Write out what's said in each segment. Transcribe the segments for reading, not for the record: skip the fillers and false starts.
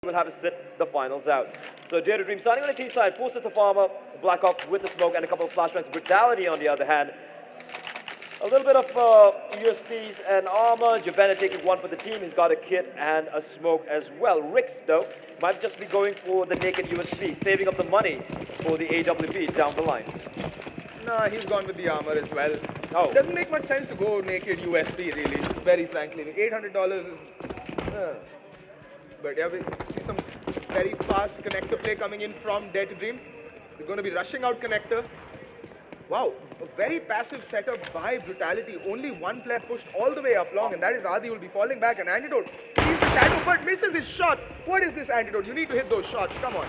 will have to sit the finals out. So Dare2Dream starting on the T side, 4 sets of armor, Blackhawk with the smoke and a couple of flashbangs. Brutality on the other hand, a little bit of USPs and armor. Javena taking one for the team. He's got a kit and a smoke as well. Rix, though, might just be going for the naked USP, saving up the money for the AWP down the line. Nah, he's gone with the armor as well. Oh. It doesn't make much sense to go naked USP, really, very frankly. $800 is... But yeah, we see some very fast connector play coming in from Dare2Dream. They're going to be rushing out connector. Wow, a very passive setup by Brutality. Only one player pushed all the way up long, and that is Adi, who will be falling back. An antidote. Sees the shadow, but misses his shot. What is this antidote? You need to hit those shots. Come on.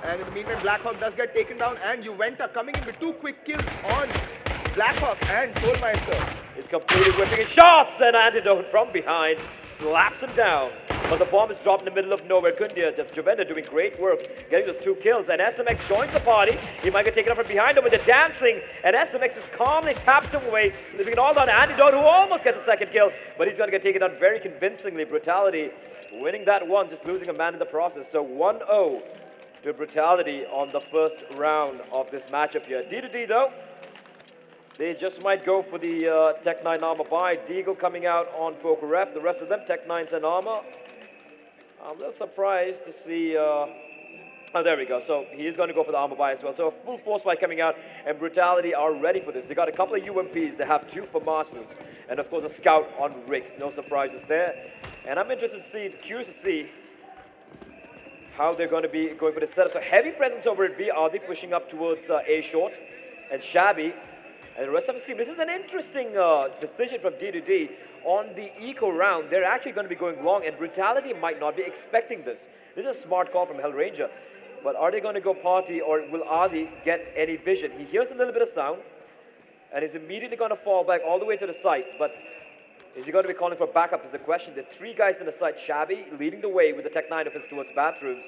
And in the meantime, Blackhawk does get taken down, and Juventa coming in with 2 quick kills on Blackhawk and Soulmeister. He's completely whipping his shots, and antidote from behind slaps him down. But the bomb is dropped in the middle of nowhere. Kundia, just Juventa doing great work, getting those 2 kills. And SMX joins the party. He might get taken up from behind him with the dancing. And SMX is calmly taps him away, leaving it all down to Antidote, who almost gets a second kill. But he's going to get taken down very convincingly. Brutality winning that one, just losing a man in the process. So 1-0 to Brutality on the first round of this matchup here. D2D, though, they just might go for the Tech 9 armor buy. Deagle coming out on Poker Ref. The rest of them, Tech 9s and armor. I'm a little surprised to see... oh, there we go. So he is going to go for the armor buy as well. So a full force buy coming out, and Brutality are ready for this. They got a couple of UMPs. They have 2 for Masters, and of course a scout on Rix. No surprises there. And I'm interested to see, curious to see how they're going to be going for the setup. So heavy presence over at B. Are they pushing up towards A short and Shabby? And the rest of the team, this is an interesting decision from D2D. On the eco round, they're actually going to be going long, and Brutality might not be expecting this. This is a smart call from Hellranger. But are they going to go party, or will Adi get any vision? He hears a little bit of sound, and he's immediately going to fall back all the way to the site. But is he going to be calling for backup is the question. There are 3 guys in the site. Shabby leading the way with the Tech 9 of his towards bathrooms.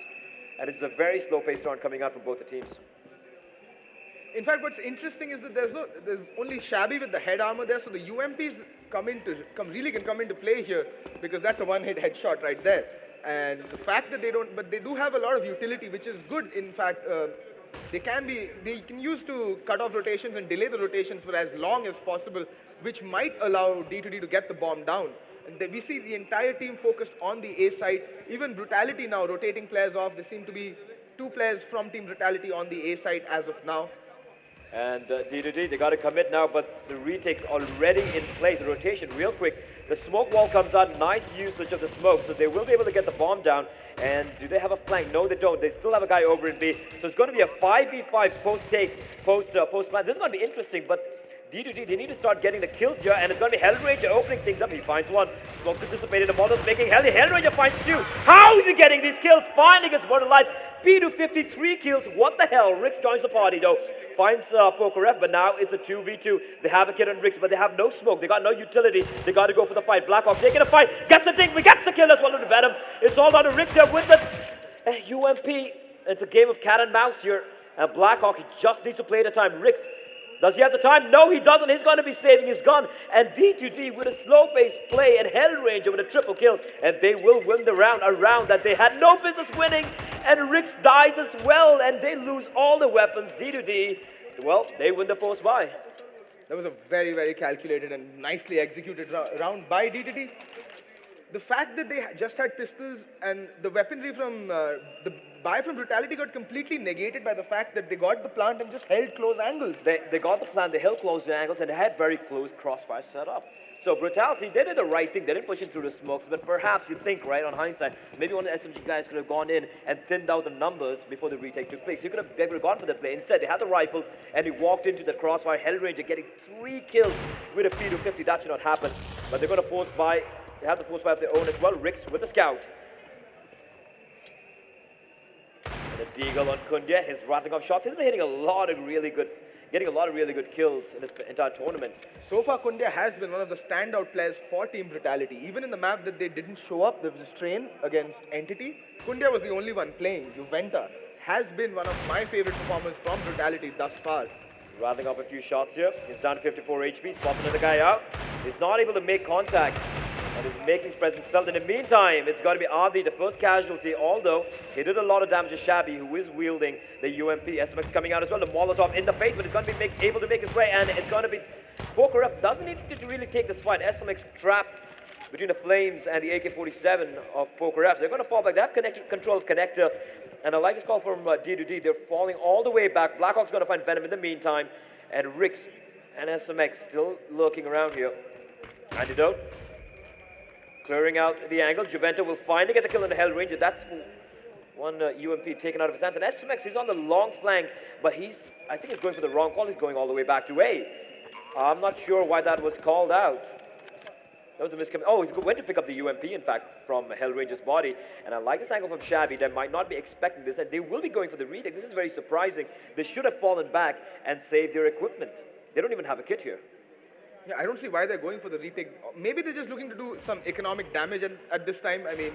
And it's a very slow-paced round coming out from both the teams. In fact, what's interesting is that there's only Shabby with the head armor there, so the UMPs really can come into play here, because that's a one-hit headshot right there. And the fact that they do have a lot of utility, which is good. In fact, they can use to cut off rotations and delay the rotations for as long as possible, which might allow D2D to get the bomb down. And we see the entire team focused on the A side. Even Brutality now rotating players off. There seem to be 2 players from Team Brutality on the A side as of now. And D2D, they got to commit now, but the retake's already in place. The rotation, real quick. The smoke wall comes out. Nice usage of the smoke, so they will be able to get the bomb down. And do they have a flank? No, they don't. They still have a guy over in B. So it's going to be a 5v5 post-take, post-plan. This is going to be interesting, but D2D, they need to start getting the kills here, and it's going to be Hellranger opening things up. He finds one. Smoke anticipated. The model's making hell. Hellranger finds 2. How is he getting these kills? Finally gets one alive. B to 53 kills. What the hell? Rix joins the party, though. Finds Poker Ref, but now it's a 2v2. They have a kid on Rix, but they have no smoke. They got no utility. They got to go for the fight. Blackhawk taking a fight. Gets the ding. We gets the kill as well with the Venom. It's all down to Rix here with the UMP. It's a game of cat and mouse here. And Blackhawk, he just needs to play at a time. Rix, does he have the time? No, he doesn't. He's going to be saving his gun. And D2D with a slow-paced play and Hellranger with a triple kill. And they will win the round, a round that they had no business winning. And Rix dies as well, and they lose all the weapons. D2D, well, they win the force buy. That was a very, very calculated and nicely executed round by D2D. The fact that they just had pistols and the weaponry from the buy from Brutality got completely negated by the fact that they got the plant and just held close angles. They got the plant, they held close angles, and they had very close crossfire set up. So Brutality, they did the right thing. They didn't push it through the smokes, but perhaps you think, right, on hindsight, maybe one of the SMG guys could have gone in and thinned out the numbers before the retake took place. They could have gone for the play. Instead, they had the rifles, and he walked into the crossfire. Hellranger getting 3 kills with a P to 50. That should not happen. But they're going to force buy. They have the force buy of their own as well. Rix with the scout. And the Deagle on Kundia. He's rattling off shots. He's been hitting getting a lot of really good kills in this entire tournament. So far, Kundia has been one of the standout players for Team Brutality. Even in the map that they didn't show up, there was this train against Entity. Kundia was the only one playing. Juventa has been one of my favorite performers from Brutality thus far. Rattling off a few shots here. He's down to 54 HP. Spots another guy out. He's not able to make contact. And is making his presence felt. In the meantime, it's got to be Adi, the first casualty, although he did a lot of damage to Shabby, who is wielding the UMP. SMX coming out as well, the Molotov in the face, but it's going to be able to make his way, and it's going to be... Poker doesn't need to really take this fight. SMX trapped between the flames and the AK-47 of Poker F. So they're going to fall back. They have control of Connector, and I like this call from D2D. They're falling all the way back. Blackhawk's going to find Venom in the meantime, and Rix and SMX still lurking around here. Antidote. Clearing out the angle. Juventa will finally get the kill on the Hell Ranger. That's one UMP taken out of his hands. And SMX is on the long flank, but I think he's going for the wrong call. He's going all the way back to A. I'm not sure why that was called out. That was a miscommunication. Oh, he went to pick up the UMP, in fact, from Hellranger's body. And I like this angle from Shabby. They might not be expecting this, and they will be going for the retake. This is very surprising. They should have fallen back and saved their equipment. They don't even have a kit here. Yeah, I don't see why they're going for the retake. Maybe they're just looking to do some economic damage at this time. I mean,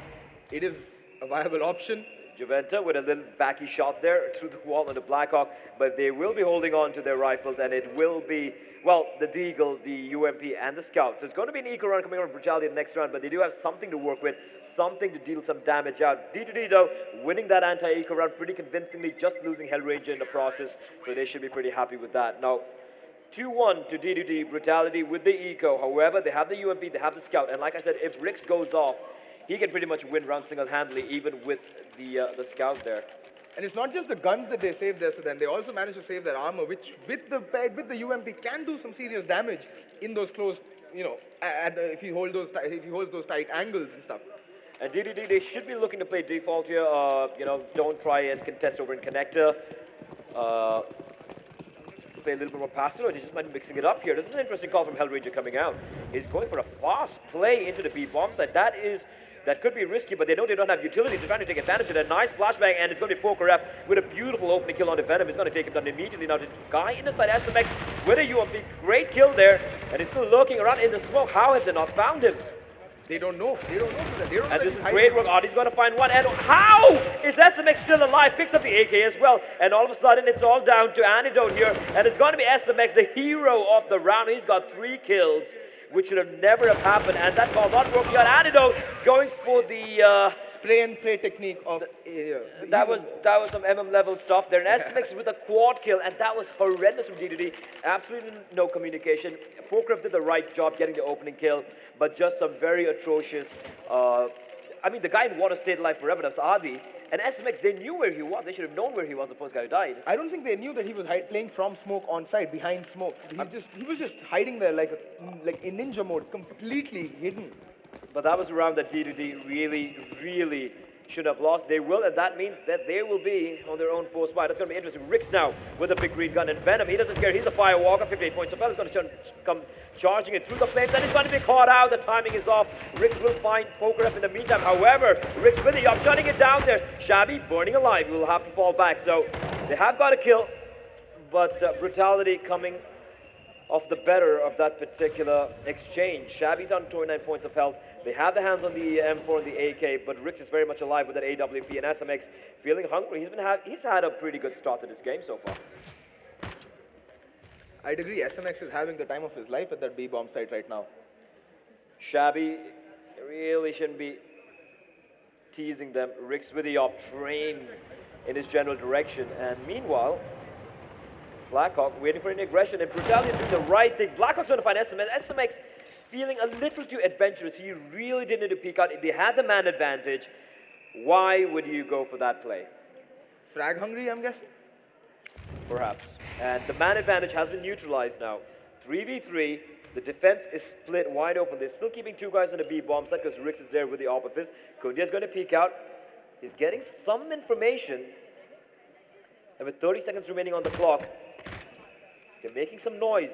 it is a viable option. Juventa with a little backy shot there through the wall on the Blackhawk, but they will be holding on to their rifles, and it will be, well, the Deagle, the UMP, and the Scout. So it's going to be an eco round coming on Brutality in the next round, but they do have something to work with, something to deal some damage out. D2D, though, winning that anti-eco round pretty convincingly, just losing Hellranger in the process, so they should be pretty happy with that. Now, 2-1 to D2D, Brutality with the eco. However, they have the UMP, they have the Scout, and like I said, if Rix goes off, he can pretty much win round single-handedly, even with the Scout there. And it's not just the guns that they saved there, so then they also managed to save their armor, which with the UMP can do some serious damage in those close, you know, if he holds those tight angles and stuff. And D2D, they should be looking to play default here. You know, don't try and contest over in Connector. Play a little bit more passive, or they just might be mixing it up here. This is an interesting call from Hellranger coming out. He's going for a fast play into the B-bomb side. That could be risky, but they know they don't have utility. They're trying to take advantage of that. Nice flashbang, and it's going to be Poker F with a beautiful opening kill on the Venom. It's going to take him down immediately. Now the guy in the side, SMX, with a UMP. Great kill there, and he's still lurking around in the smoke. How have they not found him? They don't know. They don't know. They don't know. And this is great work. Artie's going to find one. And how is SMX still alive? Picks up the AK as well. And all of a sudden, it's all down to Antidote here. And it's going to be SMX, the hero of the round. He's got 3 kills, which should have never have happened. And that call not working out. Antidote going for the spray and play technique of that was some MM level stuff there. And SMX with a quad kill, and that was horrendous from D2D. Absolutely no communication. Poker did the right job getting the opening kill, but just some very atrocious. I mean, the guy in water stayed alive forever. That's Adi. And SMX, they knew where he was. They should have known where he was, the first guy who died. I don't think they knew that he was playing from smoke on side, behind smoke. He was just hiding there like in ninja mode, completely hidden. But that was a round that D2D really should have lost. They will, and that means that they will be on their own 4 spot. That's going to be interesting. Rix now with a big green gun, and Venom, he doesn't care. He's a firewalker, 58 points. So Fella's going to come charging it through the flames, and he's going to be caught out. The timing is off. Rix will find Poker F in the meantime. However, Rix with the up, shutting it down there. Shabby burning alive. He will have to fall back. So they have got a kill, but Brutality coming off the better of that particular exchange. Shabby's on 29 points of health. They have the hands on the M4 and the AK, but Rix is very much alive with that AWP, and SMX feeling hungry. He's had a pretty good start to this game so far. I'd agree. SMX is having the time of his life at that B-bomb site right now. Shabby really shouldn't be teasing them. Rix with the op, trained in his general direction, and meanwhile, Blackhawk waiting for an aggression, and Brutality doing the right thing. Blackhawk's trying to find SMX. SMX feeling a little too adventurous. He really didn't need to peek out. If they had the man advantage, why would you go for that play? Frag hungry, I'm guessing? Perhaps. And the man advantage has been neutralized now. 3v3, the defense is split wide open. They're still keeping 2 guys on the B bomb site because Rix is there with the op of his. Kundia's going to peek out. He's getting some information. And with 30 seconds remaining on the clock, they're making some noise.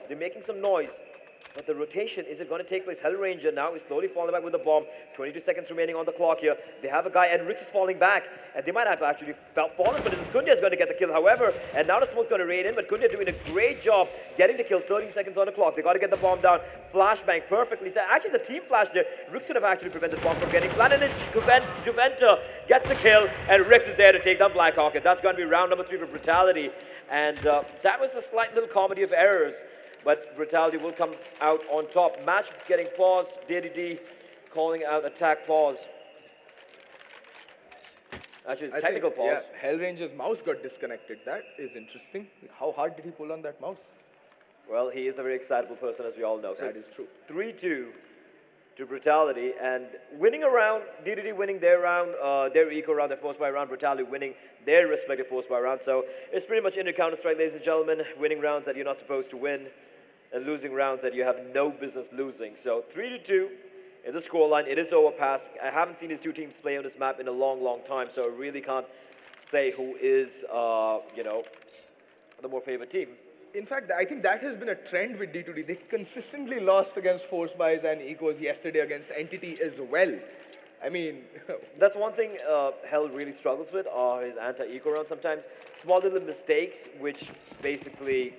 But the rotation, is it going to take place? Hellranger now is slowly falling back with the bomb. 22 seconds remaining on the clock here. They have a guy, and Rix is falling back. And they might have actually fallen, but Kundia is going to get the kill, however. And now the smoke's going to rain in, but Kundia doing a great job getting the kill. 13 seconds on the clock. They got to get the bomb down. Flashbang perfectly. Actually, the team flash there. Rix should have actually prevented the bomb from getting planted. And Juventa gets the kill, and Rix is there to take down Blackhawk. And that's going to be round number 3 for Brutality. And that was a slight little comedy of errors. But Brutality will come out on top. Match getting paused. D2D calling out attack pause. Actually, it's technical pause. Yeah, Hellranger's mouse got disconnected. That is interesting. How hard did he pull on that mouse? Well, he is a very excitable person, as we all know. So That is true. 3-2 to Brutality, and winning a round, DDD winning their round, their eco round, their force by round, Brutality winning their respective force by round. So it's pretty much into Counter-Strike, ladies and gentlemen, winning rounds that you're not supposed to win, and losing rounds that you have no business losing. So 3-2 is the scoreline. It is overpass. I haven't seen these two teams play on this map in a long, long time, so I really can't say who is, the more favored team. In fact, I think that has been a trend with D2D. They consistently lost against force buys and ecos yesterday against Entity as well. I mean, that's one thing Hell really struggles with, are his anti-eco rounds sometimes. Small little mistakes, which basically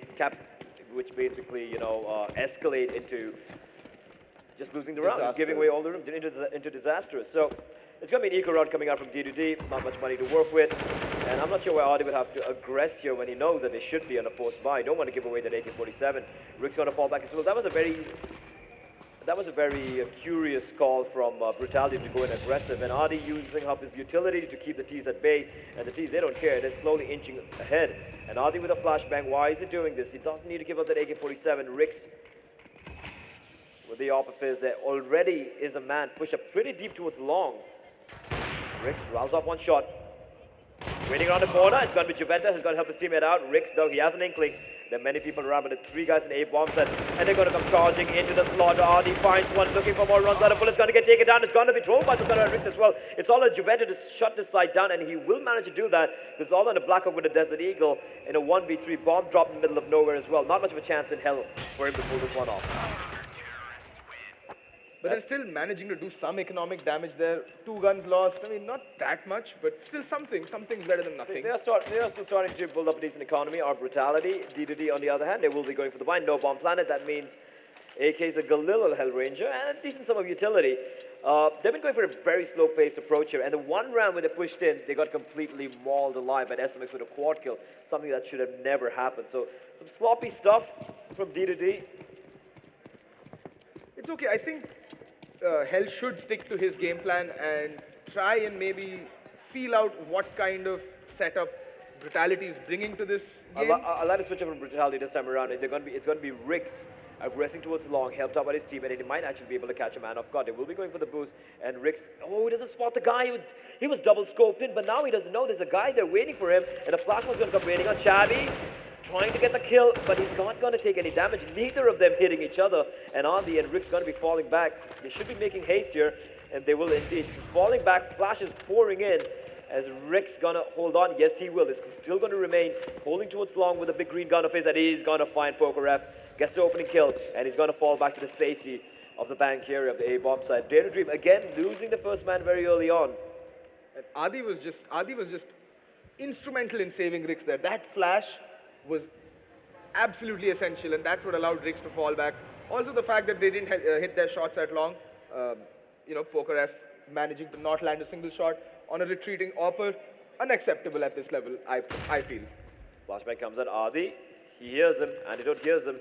escalate into just losing the round, just giving away all the room into disastrous. So it's going to be an eco round coming out from D2D, not much money to work with. And I'm not sure why Adi would have to aggress here when he knows that they should be on a forced buy. Don't want to give away that AK-47. Rick's going to fall back as well. That was a very curious call from Brutality to go in aggressive. And Adi using up his utility to keep the T's at bay. And the T's, they don't care. They're slowly inching ahead. And Adi with a flashbang. Why is he doing this? He doesn't need to give up that AK-47. Rick's with the opposite. There already is a man pushed up pretty deep towards long. Ricks rounds off one shot. Waiting around the corner, it's going to be Juventa who's going to help his teammate out. Ricks, though, he has an inkling. There are many people around, but the three guys in A bomb set, and they're going to come charging into the slaughter. Adi finds one, looking for more, runs out of bullets, going to get taken down. It's going to be thrown by Ricks as well. It's all on Juventa to shut this side down, and he will manage to do that. It's all on the Blackhawk with the Desert Eagle in a 1v3 bomb drop in the middle of nowhere as well. Not much of a chance in hell for him to pull this one off. But they're still managing to do some economic damage there. 2 guns lost. I mean, not that much, but still something. Something's better than nothing. They are still starting to build up a decent economy. Our Brutality, D2D on the other hand, they will be going for the bind. No bomb planet. That means AK's a Galil Hellranger and a decent sum of utility. They've been going for a very slow-paced approach here. And the one round when they pushed in, they got completely mauled alive by SMX with a quad kill. Something that should have never happened. So some sloppy stuff from D2D. It's okay. I think Hell should stick to his game plan and try and maybe feel out what kind of setup Brutality is bringing to this game. I'll let it switch up from Brutality this time around. It's going to be Ricks aggressing towards long, helped out by his team, and he might actually be able to catch a man off guard. They will be going for the boost, and Ricks, he doesn't spot the guy. He was double scoped in, but now he doesn't know there's a guy there waiting for him, and the flash one's going to come waiting on Chavi. Trying to get the kill, but he's not going to take any damage. Neither of them hitting each other. And Adi and Rick's going to be falling back. They should be making haste here, and they will indeed. Falling back, flashes pouring in as Rick's going to hold on. Yes, he will. He's still going to remain holding towards long with a big green gun of his, and he's going to find PokerF. Gets the opening kill, and he's going to fall back to the safety of the bank area of the A-bomb side. Dare2Dream, again, losing the first man very early on. And Adi was just instrumental in saving Ricks there. That flash was absolutely essential, and that's what allowed Ricks to fall back. Also, the fact that they didn't hit their shots at long. PokerF managing to not land a single shot on a retreating Opper, unacceptable at this level, I feel. Flashback comes at Adi. He hears him. Antidote hears him.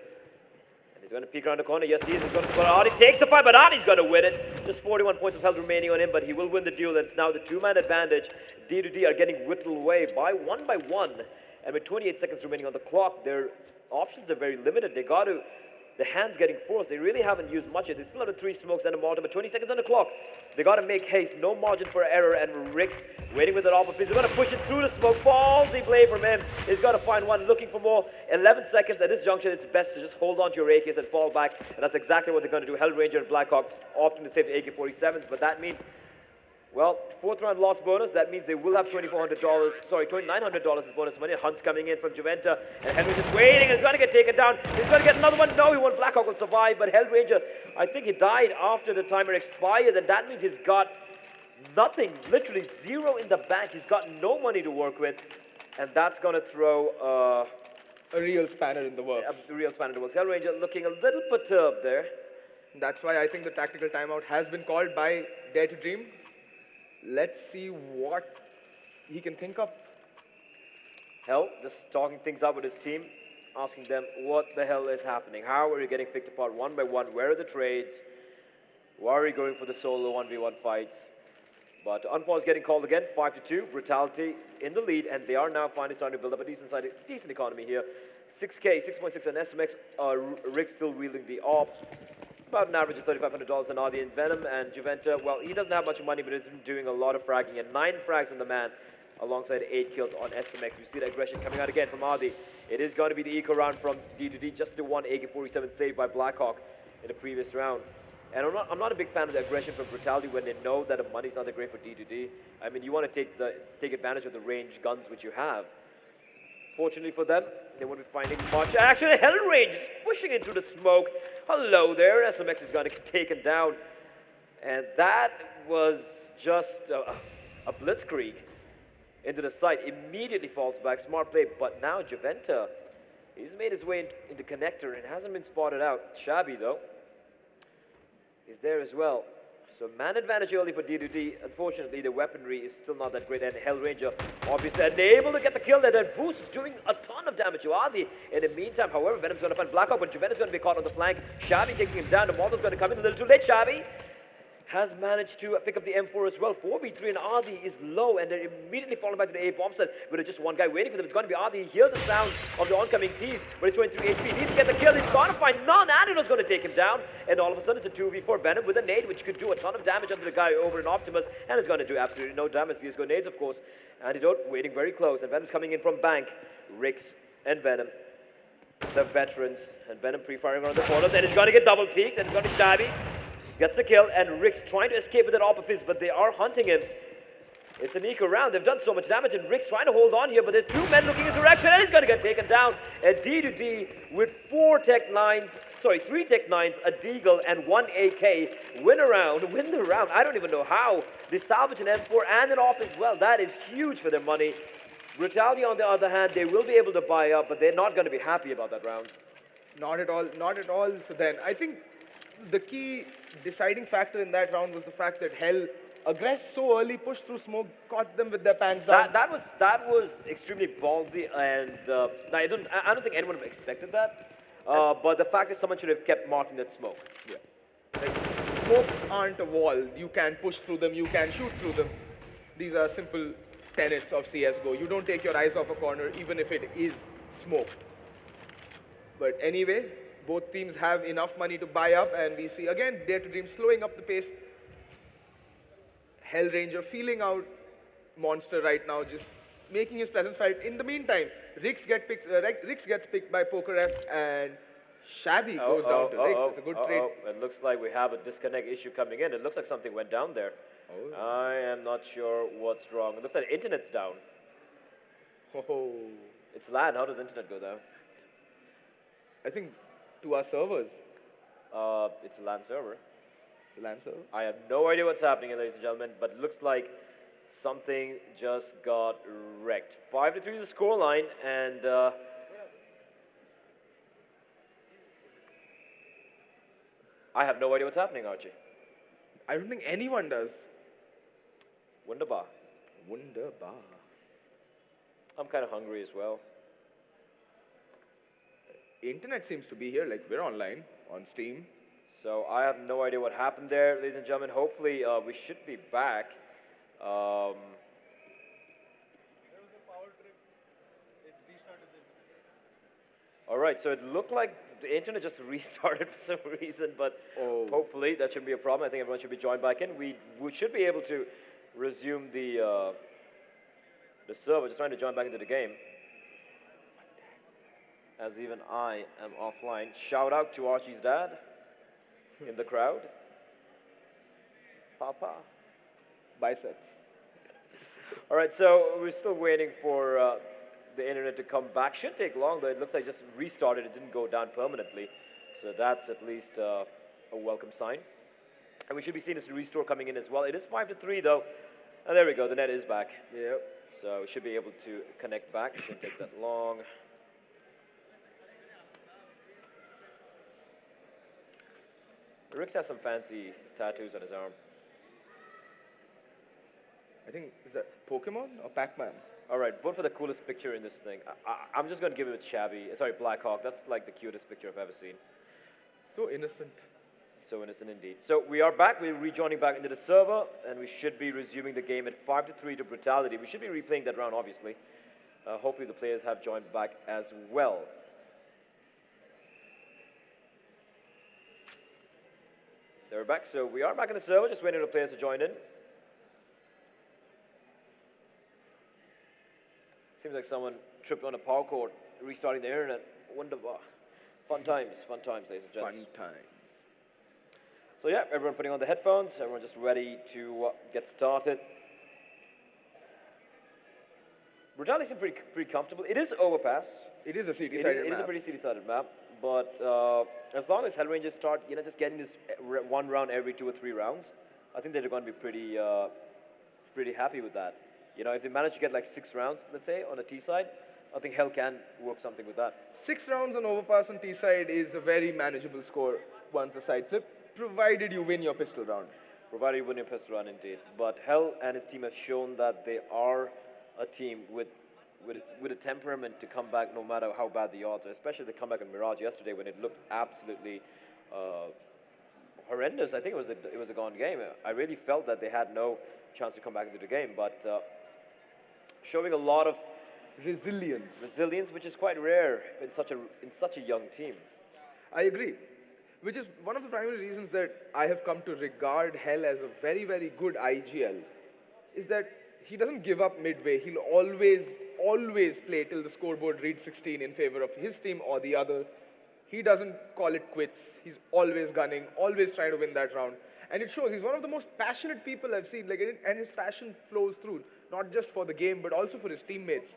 And he's going to peek around the corner. Yes, he is. He's going to score. Adi takes the fight, but Adi's going to win it. Just 41 points of health remaining on him, but he will win the duel. And it's now the two-man advantage. D2D are getting whittled away by one. And with 28 seconds remaining on the clock, their options are very limited. The hands getting forced. They really haven't used much yet. They still have the 3 smokes and a mortar, but 20 seconds on the clock. They got to make haste. No margin for error. And Ricks waiting with an offer. He's going to push it through the smoke. Ballsy play from him. He's got to find one. Looking for more. 11 seconds. At this junction, it's best to just hold on to your AKs and fall back. And that's exactly what they're going to do. Hellranger and Blackhawk opting to save the AK-47s. But that means, well, 4th round loss bonus. That means they will have $2,900 as bonus money. Hunt's coming in from Juventa, and Hellranger is waiting, and he's going to get taken down. He's going to get another one. No, he won't. Blackhawk will survive, but Hellranger, I think he died after the timer expired, and that means he's got nothing, literally zero in the bank. He's got no money to work with, and that's going to throw a real spanner in the works. A real spanner in the works. Hellranger looking a little perturbed there. That's why I think the tactical timeout has been called by Dare2Dream. Let's see what he can think up. Hell, just talking things up with his team, asking them what the hell is happening. How are you getting picked apart one by one? Where are the trades? Worry going for the solo 1v1 fights. But Unpause getting called again, 5-2. Brutality in the lead, and they are now finally starting to build up a decent economy here. 6K, 6.6 on SMX. Rick still wielding the AWP. About an average of $3,500 on Adi and Venom. And Juventa, well, he doesn't have much money, but he's been doing a lot of fragging. And 9 frags on the man, alongside 8 kills on SMX. We see the aggression coming out again from Adi. It is going to be the eco round from D2D, just the one AK-47 saved by Blackhawk in the previous round. And I'm not a big fan of the aggression from Brutality when they know that the money's not that great for D2D. I mean, you want to take advantage of the range guns which you have. Fortunately for them, they won't be finding much. Actually, Hellrange is pushing into the smoke. Hello there, SMX is going to get taken down. And that was just a blitzkrieg into the site. Immediately falls back, smart play. But now Juventa, he's made his way into connector and hasn't been spotted out. Shabby though is there as well. So man advantage early for D2D. Unfortunately, the weaponry is still not that great, and Hellranger obviously unable to get the kill there. That Boost is doing a ton of damage to Adi. In the meantime, however, Venom's going to find Blackhawk, but Juventa's going to be caught on the flank. Shabby taking him down. The Mortal's going to come in a little too late. Shabby has managed to pick up the M4 as well. 4v3, and Adi is low, and they're immediately falling back to the A bomb set with just one guy waiting for them. It's going to be Adi. He hears the sound of the oncoming tease, but he's going through HP. He needs to get the kill. He's going to find none. Antidote's going to take him down, and all of a sudden it's a 2v4. Venom with a nade, which could do a ton of damage under the guy over in Optimus, and it's going to do absolutely no damage. These grenades, of course. Antidote waiting very close, and Venom's coming in from Bank. Rix and Venom, the veterans, and Venom pre-firing around the corners, and it's going to get double peeked, and it's going to be Shabby. Gets the kill, and Rick's trying to escape with an AWP of his, but they are hunting him. It's an eco round. They've done so much damage, and Rick's trying to hold on here, but there's 2 men looking in his direction, and he's going to get taken down. And D2D with 3 Tech 9s, a Deagle, and 1 AK win the round. I don't even know how. They salvage an M4 and an AWP as well. That is huge for their money. Brutality, on the other hand, they will be able to buy up, but they're not going to be happy about that round. Not at all. So then, I think the key deciding factor in that round was the fact that Hell aggressed so early, pushed through smoke, caught them with their pants down. That was extremely ballsy, and I don't think anyone would have expected that. But the fact is, someone should have kept marking that smoke. Yeah. Like, smokes aren't a wall. You can push through them. You can shoot through them. These are simple tenets of CS:GO. You don't take your eyes off a corner, even if it is smoked. But anyway, both teams have enough money to buy up, and we see again Dare2Dream slowing up the pace. Hellranger feeling out Monster right now, just making his presence felt. In the meantime, Rix gets picked by PokerF, and Shabby goes down to Rix. It's a good trade. It looks like we have a disconnect issue coming in. It looks like something went down there. I am not sure what's wrong. It looks like the internet's down. It's LAN. How does internet go down? I think to our servers. It's a LAN server. It's a LAN server? I have no idea what's happening here, ladies and gentlemen, but it looks like something just got wrecked. 5-3 is the scoreline, and I have no idea what's happening, Archie. I don't think anyone does. Wunderbar. Wunderbar. I'm kind of hungry as well. Internet seems to be here, like we're online on Steam. So I have no idea what happened there, ladies and gentlemen. Hopefully we should be back. There was a power trip. It restarted the internet. All right, so it looked like the internet just restarted for some reason, but hopefully that shouldn't be a problem. I think everyone should be joined back in. We should be able to resume the server. Just trying to join back into the game, as even I am offline. Shout out to Archie's dad in the crowd. Papa. Bicep. All right, so we're still waiting for the internet to come back. Shouldn't take long, though. It looks like it just restarted. It didn't go down permanently. So that's at least a welcome sign. And we should be seeing this restore coming in as well. It is 5-3, though. And there we go. The net is back. Yep. So we should be able to connect back. Shouldn't take that long. Rix has some fancy tattoos on his arm. I think, is that Pokemon or Pac-Man? All right, vote for the coolest picture in this thing. I'm just going to give it a Blackhawk. That's like the cutest picture I've ever seen. So innocent. So innocent indeed. So we are back. We're rejoining back into the server, and we should be resuming the game at 5-3 to Brutality. We should be replaying that round, obviously. Hopefully the players have joined back as well. They're back. So we are back in the server, just waiting for the players to join in. Seems like someone tripped on a power cord, restarting the internet. Wonderful. Fun times, ladies and gents. Fun times. So yeah, everyone putting on the headphones, everyone just ready to get started. Brutality seems pretty comfortable. It is overpass. It is a city-sided It map. is a pretty city-sided map, but as long as Hellrangers start, just getting this one round every 2 or 3 rounds, I think they're going to be pretty happy with that. If they manage to get like 6 rounds, let's say, on the T side, I think Hell can work something with that. 6 rounds on overpass on T side is a very manageable score once the side flip, provided you win your pistol round. Provided you win your pistol round, indeed. But Hell and his team have shown that they are a team with a temperament to come back no matter how bad the odds are, especially the comeback in Mirage yesterday when it looked absolutely horrendous. I think it was a gone game. I really felt that they had no chance to come back into the game, but showing a lot of resilience, which is quite rare in such a young team. I agree. Which is one of the primary reasons that I have come to regard Hell as a very, very good IGL, is that he doesn't give up midway. He'll always play till the scoreboard reads 16 in favor of his team or the other. He doesn't call it quits. He's always gunning, always trying to win that round. And it shows. He's one of the most passionate people I've seen, and his passion flows through, not just for the game, but also for his teammates.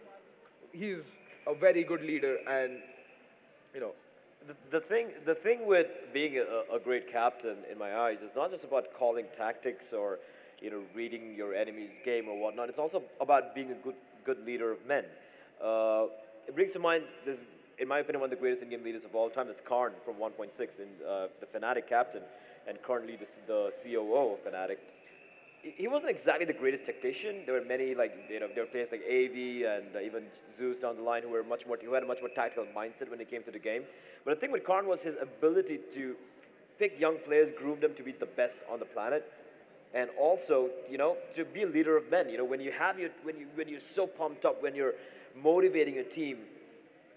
He's a very good leader, and, The thing with being a great captain, in my eyes, is not just about calling tactics or reading your enemy's game or whatnot. It's also about being a good leader of men. It brings to mind this, in my opinion, one of the greatest in-game leaders of all time. That's Karn from 1.6, and the Fnatic captain, and currently the COO of Fnatic. He wasn't exactly the greatest tactician. There were many there were players like AV and even Zeus down the line who had a much more tactical mindset when it came to the game. But the thing with Karn was his ability to pick young players, groom them to be the best on the planet, and also to be a leader of men. When you're so pumped up, when you're motivating a team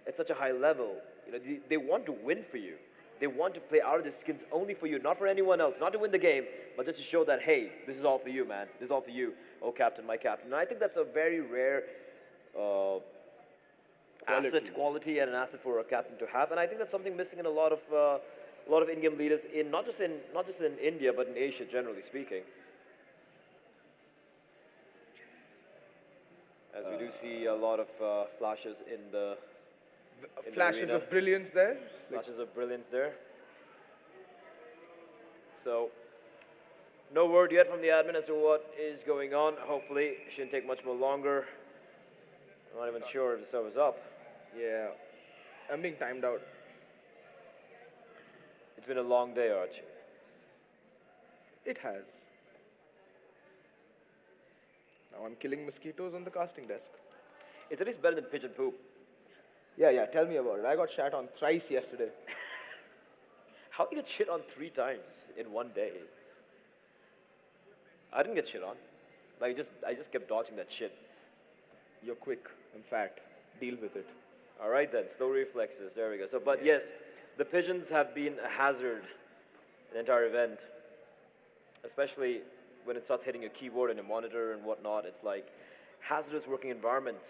at such a high level, they want to win for you. They want to play out of their skins only for you, not for anyone else, not to win the game, but just to show that, hey, this is all for you, man. This is all for you, oh captain, my captain. And I think that's a very rare quality and an asset for a captain to have. And I think that's something missing in a lot of in-game leaders, not just in India, but in Asia, generally speaking. As we do see a lot of flashes in the flashes of brilliance there. Flashes of brilliance there. So, no word yet from the admin as to what is going on. Hopefully, it shouldn't take much more longer. I'm not even sure if the server's up. Yeah, I'm being timed out. It's been a long day, Arch. It has. Now I'm killing mosquitoes on the casting desk. It's at least better than pigeon poop. Yeah, tell me about it. I got shat on thrice yesterday. How do you get shit on 3 times in one day? I didn't get shit on. I just kept dodging that shit. You're quick. I'm fat. Deal with it. All right then, slow reflexes. There we go. So, but yes, the pigeons have been a hazard in the entire event, especially when it starts hitting your keyboard and your monitor and whatnot. It's like hazardous working environments.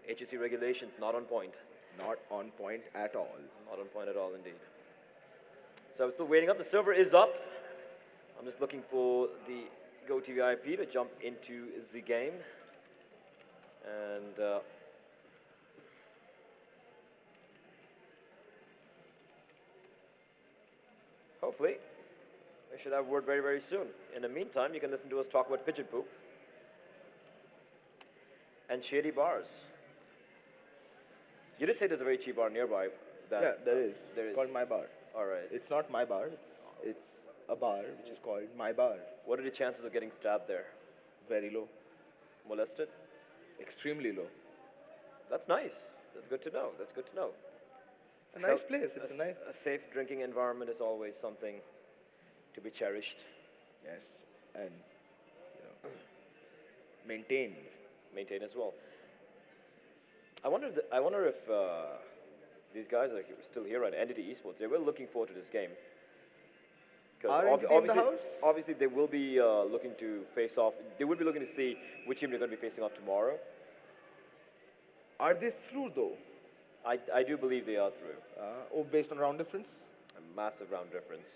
HSC regulations not on point. Not on point at all. Not on point at all, indeed. So I'm still waiting up. The server is up. I'm just looking for the GoTV IP to jump into the game. And hopefully, I should have word very, very soon. In the meantime, you can listen to us talk about pigeon poop and shady bars. You did say there's a very cheap bar nearby. Yeah, there is. There it's is. called My Bar. All right. It's not My Bar. It's a bar which is called My Bar. What are the chances of getting stabbed there? Very low. Molested? Extremely low. That's nice. That's good to know. That's good to know. It's a nice place. It's a nice. A safe drinking environment is always something to be cherished, Yes, and maintained. maintained as well. I wonder if these guys are still here at Entity Esports. They were looking forward to this game. Are Entity in the house? Obviously, they will be looking to face off. They will be looking to see which team they're going to be facing off tomorrow. Are they through though? I do believe they are through. Based on round difference? A massive round difference.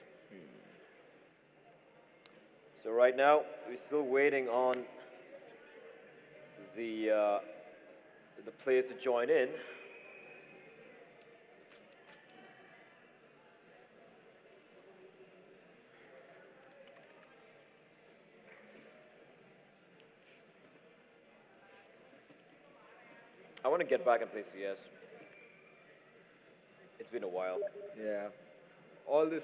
So right now, we're still waiting on the players to join in. I want to get back and play CS. It's been a while. Yeah. All this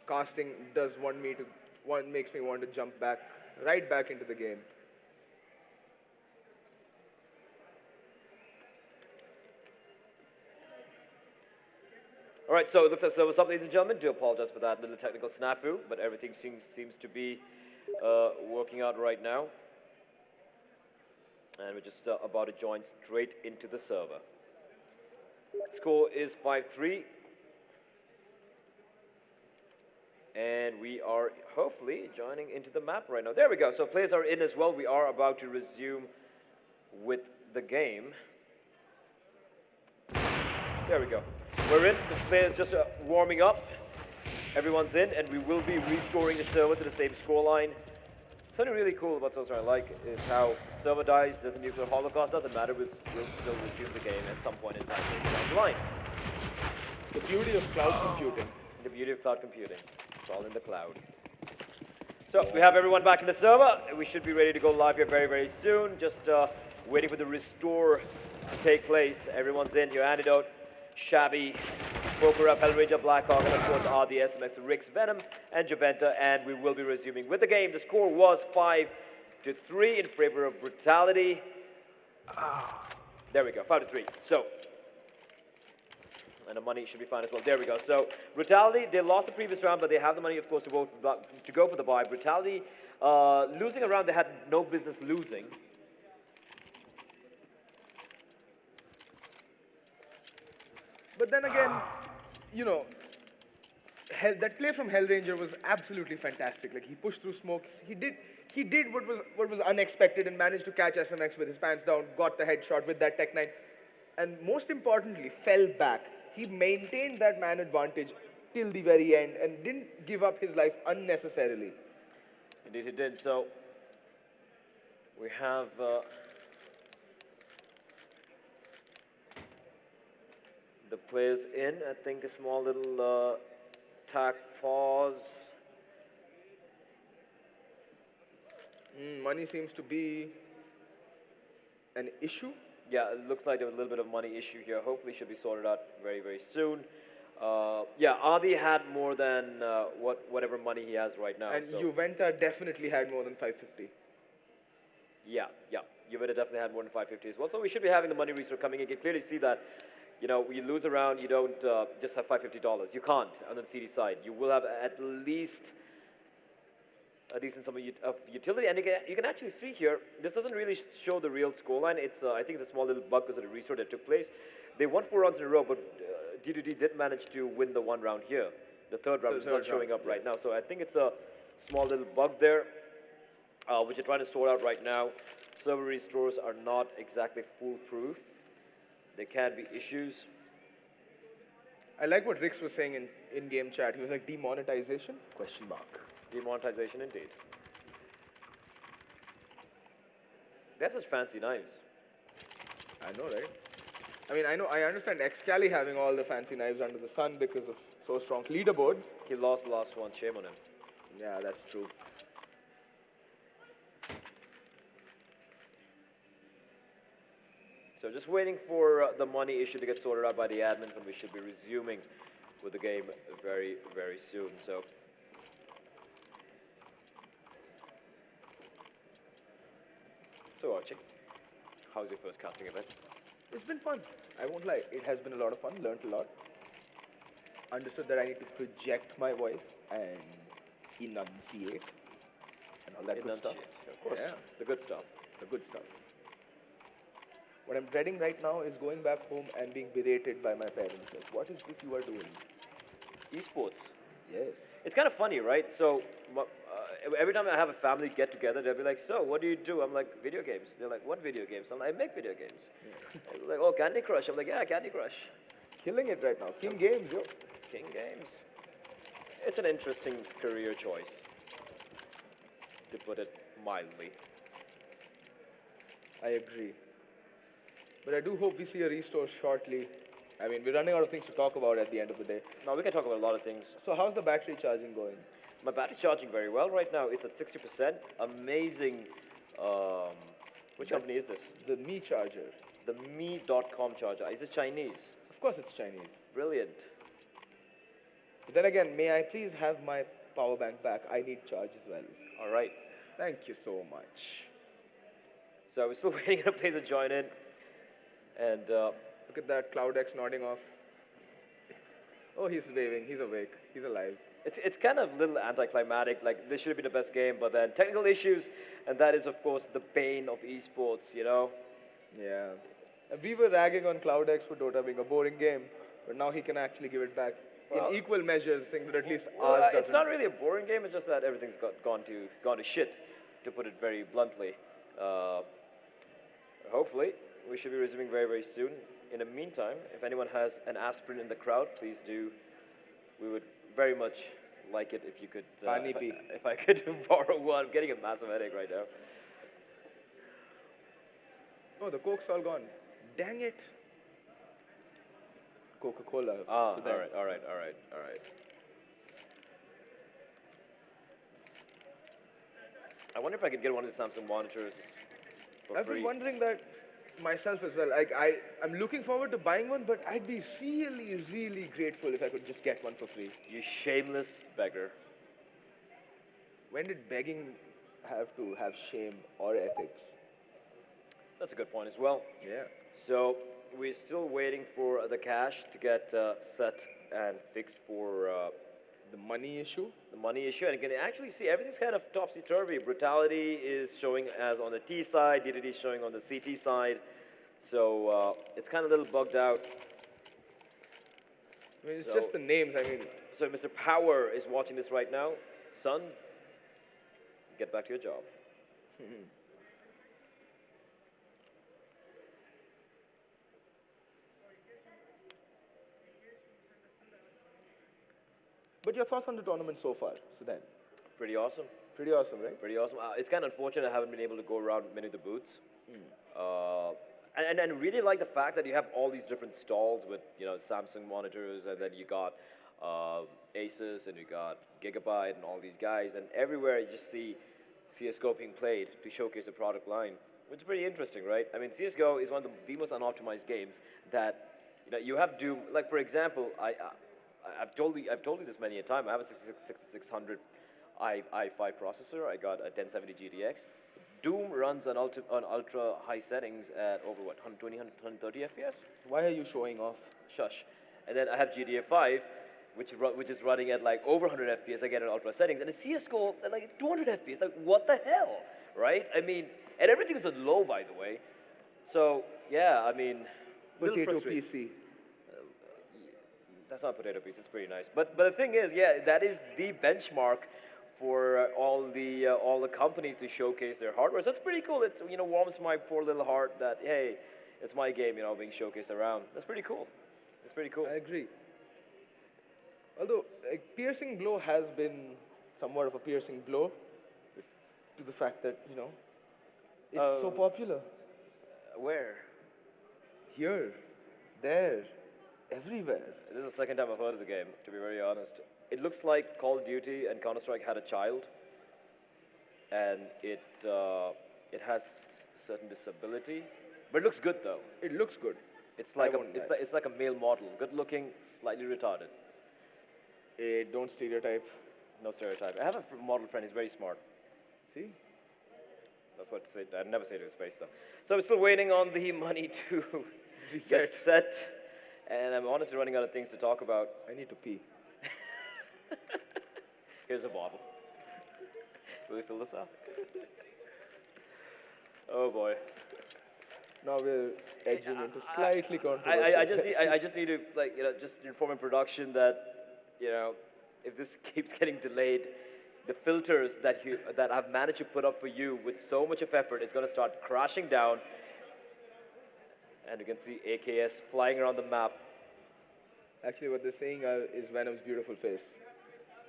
casting makes me want to jump right back into the game. All right, so it looks like so what's up, ladies and gentlemen. Do apologize for that little technical snafu, but everything seems to be working out right now. And we're just about to join straight into the server. Score is 5-3. And we are hopefully joining into the map right now. There we go. So players are in as well. We are about to resume with the game. There we go. We're in. The players just warming up. Everyone's in, and we will be restoring the server to the same scoreline. Something really cool about Soulstar I like is how server dies, there's a nuclear holocaust, doesn't matter, we'll still resume the game at some point in time down the line. The beauty of cloud computing. The beauty of cloud computing. It's all in the cloud. So we have everyone back in the server. We should be ready to go live here very, very soon. Just waiting for the restore to take place. Everyone's in. Your Antidote, Shabby, Poker Up, Hellranger, Blackhawk, and of course are the SMX, Rix, Venom, and Javenta, and we will be resuming with the game. The score was 5-3 in favor of Brutality. There we go, 5-3. So, and the money should be fine as well. There we go. So, Brutality, they lost the previous round, but they have the money, of course, to go for the buy. Brutality, losing a round they had no business losing. But then again, that play from Hellranger was absolutely fantastic. Like, he pushed through smoke. He did what was unexpected and managed to catch SMX with his pants down, got the headshot with that Tech 9, and most importantly, fell back. He maintained that man advantage till the very end and didn't give up his life unnecessarily. Indeed he did. So, we have... the players in. I think a small little tack pause. Money seems to be an issue. Yeah, it looks like there was a little bit of money issue here. Hopefully should be sorted out very, very soon. Yeah, Adi had more than whatever money he has right now. And so. Juventa definitely had more than 550. Yeah. Juventa definitely had more than 550 as well. So we should be having the money restore coming in. You can clearly see that. You lose a round, you don't just have $550. You can't on the CD side. You will have at least a decent sum of utility. And you can actually see here, this doesn't really show the real scoreline. It's I think it's a small little bug because of the restore that took place. They won 4 rounds in a row, but D2D did manage to win the 1 round here. The third round is not showing up right now. So I think it's a small little bug there, which you're trying to sort out right now. Server restores are not exactly foolproof. There can be issues. I like what Rix was saying in game chat. He was like, demonetization? Question mark. Demonetization indeed. They have such fancy knives. I know, right? I mean, I understand Excali having all the fancy knives under the sun because of so strong leaderboards. He lost the last one. Shame on him. Yeah, that's true. So just waiting for the money issue to get sorted out by the admins, and we should be resuming with the game very, very soon. So Archie, how's your first casting event? It's been fun. I won't lie. It has been a lot of fun. Learned a lot. understood that I need to project my voice and enunciate and all that good stuff. Enunciate, of course. Yeah. The good stuff. The good stuff. What I'm dreading right now is going back home and being berated by my parents. Like, what is this you are doing? Esports. Yes. It's kind of funny, right? So every time I have a family get together, they'll be like, "So, what do you do?" I'm like, "Video games." They're like, "What video games?" I'm like, "I make video games." They're like, "Oh, Candy Crush." I'm like, "Yeah, Candy Crush." Killing it right now. King Games, yo. King Games. It's an interesting career choice, to put it mildly. I agree. But I do hope we see a restore shortly. I mean, we're running out of things to talk about at the end of the day. Now, we can talk about a lot of things. So how's the battery charging going? My battery's charging very well right now. It's at 60%. Amazing. Which company is this? The Mi charger. The Me.com charger. Is it Chinese? Of course it's Chinese. Brilliant. But then again, may I please have my power bank back? I need charge as well. All right. Thank you so much. So we're still waiting on a place to join in. And Look at that, CloudX nodding off. Oh, he's waving. He's awake. He's alive. it's kind of a little anticlimactic. Like, this should have been the best game, but then technical issues, and that is, of course, the bane of esports, you know? Yeah. And we were ragging on CloudX for Dota being a boring game, but now he can actually give it back Well- in equal measures, saying that at least Well, ours doesn't. it's not really a boring game. It's just that everything's gone to shit, to put it very bluntly. Hopefully, we should be resuming very, very soon. In the meantime, if anyone has an aspirin in the crowd, please do. We would very much like it if you could. Pani If pi. if I could borrow one. I'm getting a massive headache right now. Oh, the Coke's all gone. Dang it. Coca-Cola. Ah, So then- all right. I wonder if I could get one of the Samsung monitors for I've free. been wondering that myself as well. Like, I'm looking forward to buying one, but I'd be really, really grateful if I could just get one for free. You shameless beggar. When did begging have to have shame or ethics? That's a good point as well. Yeah. So we're still waiting for the cash to get set and fixed for The money issue? the money issue. And you can actually see everything's kind of topsy-turvy. Brutality is showing as on the T side, DDD is showing on the CT side. So it's kind of a little bugged out. I mean, it's So- just the names. I mean, So Mr. Power is watching this right now. Son, get back to your job. but your thoughts on the tournament so far, Sudan? Pretty awesome. Pretty awesome, right? Pretty awesome. It's kind of unfortunate I haven't been able to go around many of the booths. And really like the fact that you have all these different stalls with, you know, Samsung monitors, and then you got Asus, and you got Gigabyte, and all these guys, and everywhere you just see CS:GO being played to showcase the product line, which is pretty interesting, right? I mean, CS:GO is one of the most unoptimized games that, you know, you have Doom. Like, for example, I've told you this many a time. I have a 6600 i5 processor. I got a 1070 GTX. Doom runs on ultra high settings at over what, 120, 130 FPS? Why are you showing off? Shush. And then I have GTA 5, which is running at like over 100 FPS. I get at ultra settings, and a CS:GO at like 200 FPS. Like, what the hell, right? I mean, and everything is on low, by the way. So yeah, I mean, little Potato frustrating. PC. That's not potato piece. It's pretty nice. But the thing is, yeah, that is the benchmark for all the companies to showcase their hardware. So that's pretty cool. It, you know, warms my poor little heart that, hey, it's my game, you know, being showcased around. That's pretty cool. That's pretty cool. I agree. Although, like, piercing blow has been somewhat of a piercing blow to the fact that, you know, it's so popular. Where? Here, there, everywhere. This is the second time I've heard of the game, to be very honest. It looks like Call of Duty and Counter-Strike had a child, and it has certain disability, but it looks good though. It looks good. It's like won't lie. it's like a male model, good looking, slightly retarded. Don't stereotype. No stereotype. I have a model friend. He's very smart. See? That's what to say. I'd never say to his face though. So I'm still waiting on the money to Reset. get set And I'm honestly running out of things to talk about. I need to pee. Here's a bottle. Will we fill this up? Oh boy. Now we're edging into slightly I controversial. I just need to just inform in production that if this keeps getting delayed, the filters that I've managed to put up for you with so much of effort is going to start crashing down, and you can see AKS flying around the map. Actually, what they're saying is Venom's beautiful face.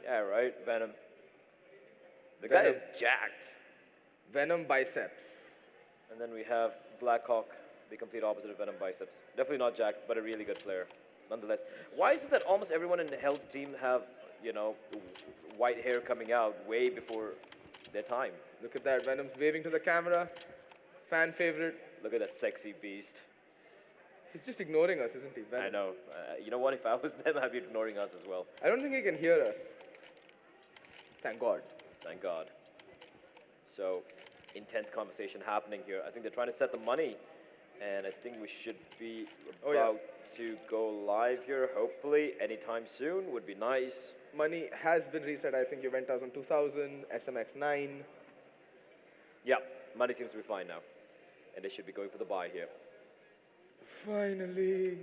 Yeah, right, Venom. The guy Venom. is jacked. Venom biceps. And then we have Blackhawk, the complete opposite of Venom biceps. Definitely not jacked, but a really good player, nonetheless. Why is it that almost everyone in the health team have, white hair coming out way before their time? Look at that. Venom's waving to the camera. Fan favorite. Look at that sexy beast. He's just ignoring us, isn't he? Venom. I know. You know what? If I was them, I'd be ignoring us as well. I don't think he can hear us. Thank God. Thank God. So, intense conversation happening here. I think they're trying to set the money, and I think we should be about to go live here, hopefully, anytime soon. Would be nice. Money has been reset. I think Juventus on 2000, SMX 9. Yeah, money seems to be fine now. And they should be going for the buy here. Finally.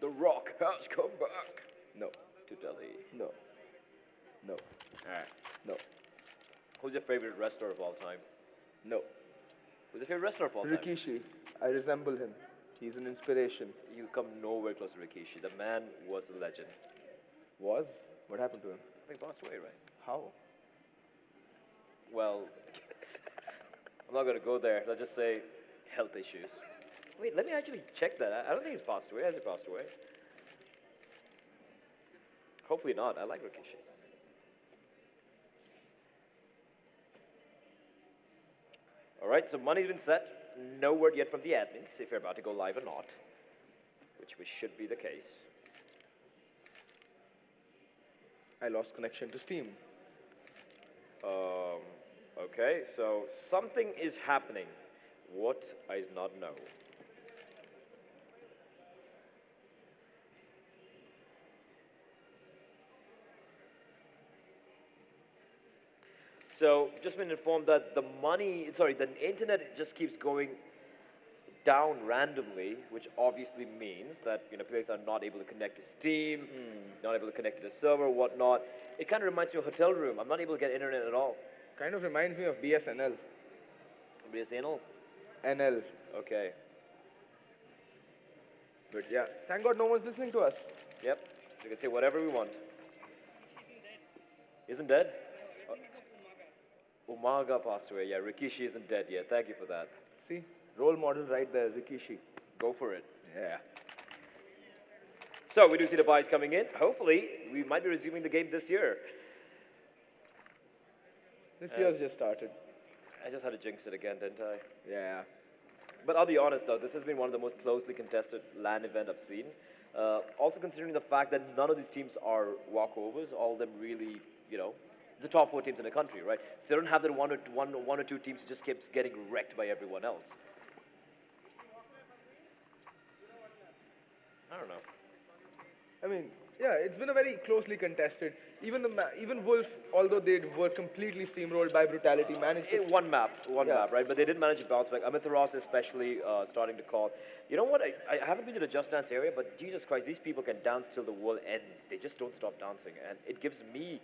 The Rock has come back. No. To Delhi. No. No. Alright. No. Who's your favorite wrestler of all time? No. Who's your favorite wrestler of all time? Rikishi. I resemble him. He's an inspiration. You come nowhere close to Rikishi. The man was a legend. Was? What happened to him? I think he passed away, right? How? Well, I'm not going to go there. Let's just say health issues. Wait, let me actually check that. I don't think he's passed away. Has he passed away? Hopefully not. I like Rikishi. All right, so money's been set. No word yet from the admins if you're about to go live or not, which should be the case. I lost connection to Steam. Okay, so something is happening. What I do not know. So, just been informed that the internet just keeps going down randomly, which obviously means that players are not able to connect to Steam, not able to connect to the server, whatnot. It kind of reminds me of a hotel room. I'm not able to get internet at all. Kind of reminds me of BSNL. BSNL? NL. Okay. But yeah, thank God no one's listening to us. Yep. We can say whatever we want. Isn't dead? Umaga passed away. Yeah, Rikishi isn't dead yet. Thank you for that. See? Role model right there, Rikishi. Go for it. Yeah. So, we do see the buys coming in. Hopefully, we might be resuming the game this year. This year's just started. I just had to jinx it again, didn't I? Yeah. But I'll be honest though, this has been one of the most closely contested LAN event I've seen. Also considering the fact that none of these teams are walkovers, all of them really, the top 4 teams in the country, right? So they don't have that one or two teams who just keeps getting wrecked by everyone else. I don't know. I mean, yeah, it's been a very closely contested. Even Wolf, although they were completely steamrolled by Brutality, managed to... One map, right? But they did manage to bounce back. Amitharos especially starting to call. You know what? I haven't been to the Just Dance area, but Jesus Christ, these people can dance till the world ends. They just don't stop dancing. And it gives me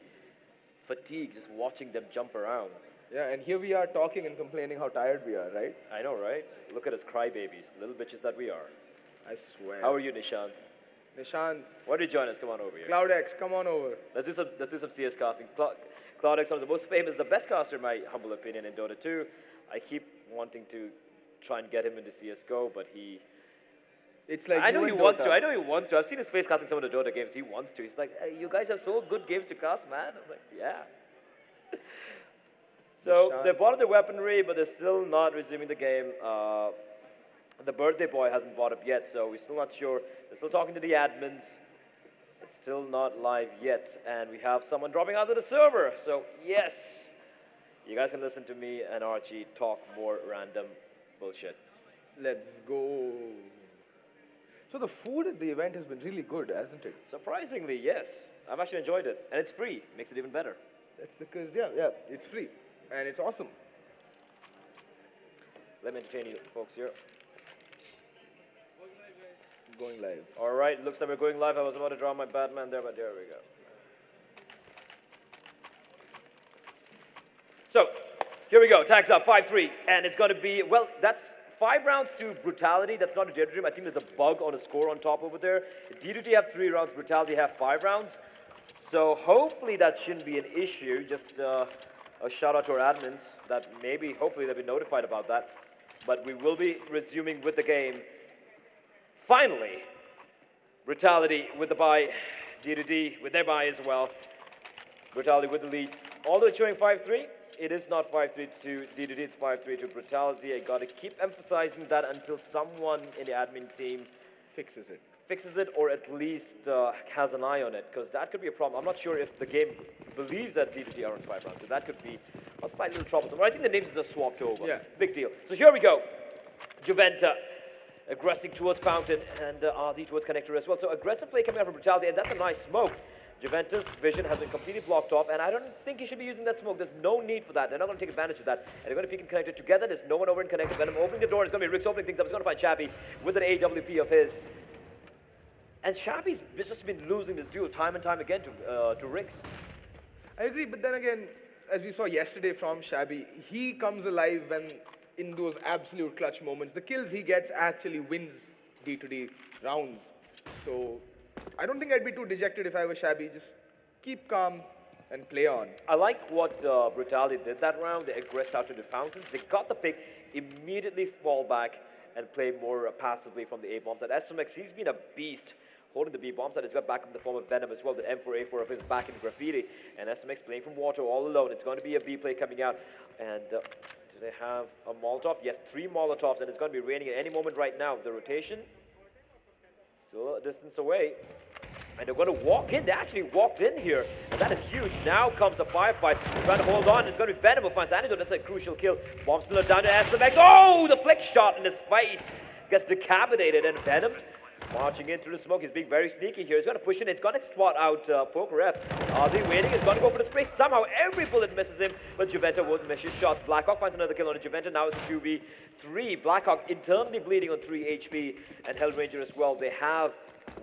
fatigue just watching them jump around. Yeah, and here we are talking and complaining how tired we are, right? I know, right? Look at us crybabies, little bitches that we are. I swear. How are you, Nishant? Nishant. Why don't you join us? Come on over here. CloudX, come on over. Let's do some CS casting. CloudX, one of the most famous, the best caster in my humble opinion in Dota 2. I keep wanting to try and get him into CSGO, but he... It's like I know you he and wants Dota. to. I know he wants to. I've seen his face casting some of the Dota games. He wants to. He's like, hey, you guys have so good games to cast, man. I'm like, yeah. So Nishant. they bought up their weaponry, but they're still not resuming the game. The birthday boy hasn't bought up yet, so we're still not sure. They're still talking to the admins. It's still not live yet, and we have someone dropping out of the server. So yes, you guys can listen to me and Archie talk more random bullshit. Let's go. So the food at the event has been really good, hasn't it? Surprisingly, yes. I've actually enjoyed it. And it's free. Makes it even better. That's because, yeah, it's free. And it's awesome. Let me entertain you folks here. Going live. All right, looks like we're going live. I was about to draw my Batman there, but there we go. So, here we go. Tags up, 5-3. And it's going to be, well, that's 5 rounds to Brutality. That's not a Dare2Dream. I think there's a bug on a score on top over there. D2D have 3 rounds. Brutality have 5 rounds. So, hopefully that shouldn't be an issue. Just a shout out to our admins that maybe, hopefully they'll be notified about that. But we will be resuming with the game. Finally, Brutality with the bye, D2D with their bye as well. Brutality with the lead. Although it's showing 5-3, it is not 5-3 to D2D, it's 5-3 to Brutality. I gotta keep emphasizing that until someone in the admin team Fixes it. or at least has an eye on it, because that could be a problem. I'm not sure if the game believes that D2D are on 5 rounds, so that could be a slight little troublesome. I think the names are just swapped over. Yeah. Big deal. So here we go. Juventa aggressing towards Fountain and RD towards Connector as well. So aggressive play coming out from Brutality, and that's a nice smoke. Juventus' vision has been completely blocked off, and I don't think he should be using that smoke. There's no need for that. They're not going to take advantage of that. And they're going to peek and connect it together. There's no one over in Connector. Venom opening the door. It's going to be Rick's opening things up. He's going to find Shabby with an AWP of his. And Shabby's just been losing this duel time and time again to Rick's. I agree, but then again, as we saw yesterday from Shabby, he comes alive when in those absolute clutch moments. The kills he gets actually wins D2D rounds. So I don't think I'd be too dejected if I was Shabby. Just keep calm and play on. I like what Brutality did that round. They aggressed out to the Fountains. They got the pick, immediately fall back and play more passively from the A-bombs. And SMX, he's been a beast holding the B-bombs, and he's got back in the form of Venom as well. The M4A4 of his back in Graffiti. And SMX playing from water all alone. It's going to be a B play coming out. And do they have a Molotov? Yes, 3 Molotovs, and it's going to be raining at any moment right now. The rotation, still a distance away. And they're going to walk in. They actually walked in here. And that is huge. Now comes the firefight. They're trying to hold on. It's going to be Venom who finds Antidote. That's a crucial kill. Bomb still down to SMX. Oh, the flick shot in his face. Gets decapitated. And Venom marching in through the smoke. He's being very sneaky here. He's going to push in. He's going to spot out Poker F. Are they waiting? He's going to go for the spray. Somehow every bullet misses him. But Juventa won't miss his shots. Blackhawk finds another kill on Juventa. Now it's a 2v3. Blackhawk internally bleeding on 3 HP. And Hellranger as well. They have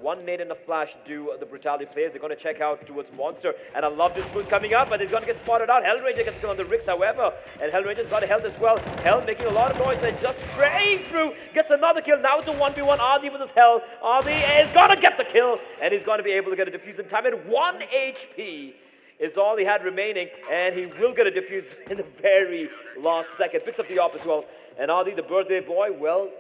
1 nade and a flash do the Brutality players. They're going to check out towards Monster. And I love this move coming up, but he's going to get spotted out. Hellranger gets kill on the Ricks, however. And Hellranger's got a health as well. Hell making a lot of noise and just spraying through. Gets another kill. Now it's a 1v1. RD with his Hell. RD is going to get the kill. And he's going to be able to get a defuse in time. And 1 HP is all he had remaining. And he will get a defuse in the very last second. Picks up the op as well. And RD, the birthday boy, well,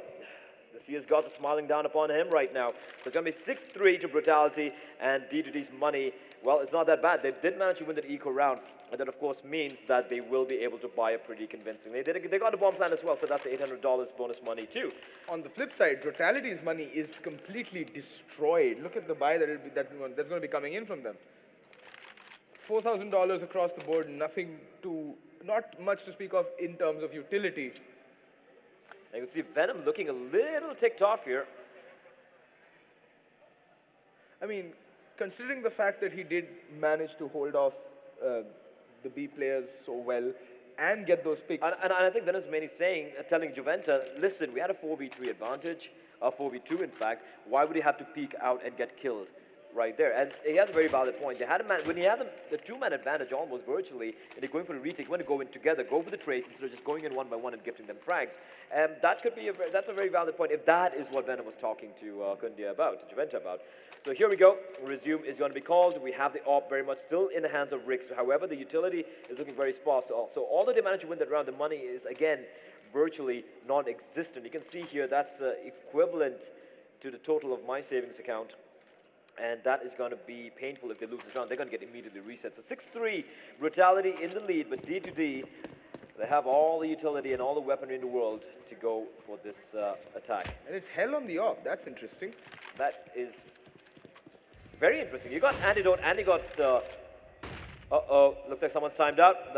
the CS gods are smiling down upon him right now. So it's going to be 6-3 to Brutality, and D2D's money, well, it's not that bad. They did manage to win that eco round, and that of course means that they will be able to buy it pretty convincingly. They got a bomb plan as well, so that's the $800 bonus money too. On the flip side, Brutality's money is completely destroyed. Look at the buy that's going to be coming in from them. $4,000 across the board, not much to speak of in terms of utility. And you can see Venom looking a little ticked off here. I mean, considering the fact that he did manage to hold off the B players so well and get those picks. And I think Venom's mainly telling Juventa, listen, we had a 4v3 advantage, a 4v2 in fact. Why would he have to peek out and get killed? Right there, and he has a very valid point. They had when he had the 2-man advantage almost virtually, and they're going for a retake. When they go in together, go for the trades instead of just going in one by one and gifting them frags. That could be that's a very valid point. If that is what Venom was talking to Kundia about, to Juventa about. So here we go. Resume is going to be called. We have the op very much still in the hands of Ricks. However, the utility is looking very sparse. So although they managed to win that round, the money is again virtually non-existent. You can see here that's equivalent to the total of my savings account. And that is going to be painful if they lose this round. They're going to get immediately reset. So 6-3, Brutality in the lead, but D2D, they have all the utility and all the weaponry in the world to go for this attack. And it's Hell on the op. That's interesting. That is very interesting. You got Antidote, and you got... uh-oh, looks like someone's timed out.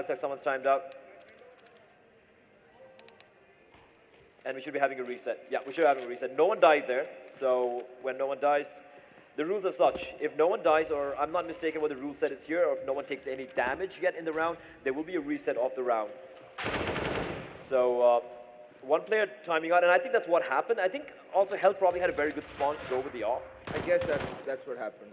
And we should be having a reset. Yeah, we should be having a reset. No one died there. So when no one dies, the rules are such. If no one dies, or I'm not mistaken what the rule set is here, or if no one takes any damage yet in the round, there will be a reset of the round. So one player timing out, and I think that's what happened. I think also Hell probably had a very good spawn to go with the AWP. I guess that's what happened.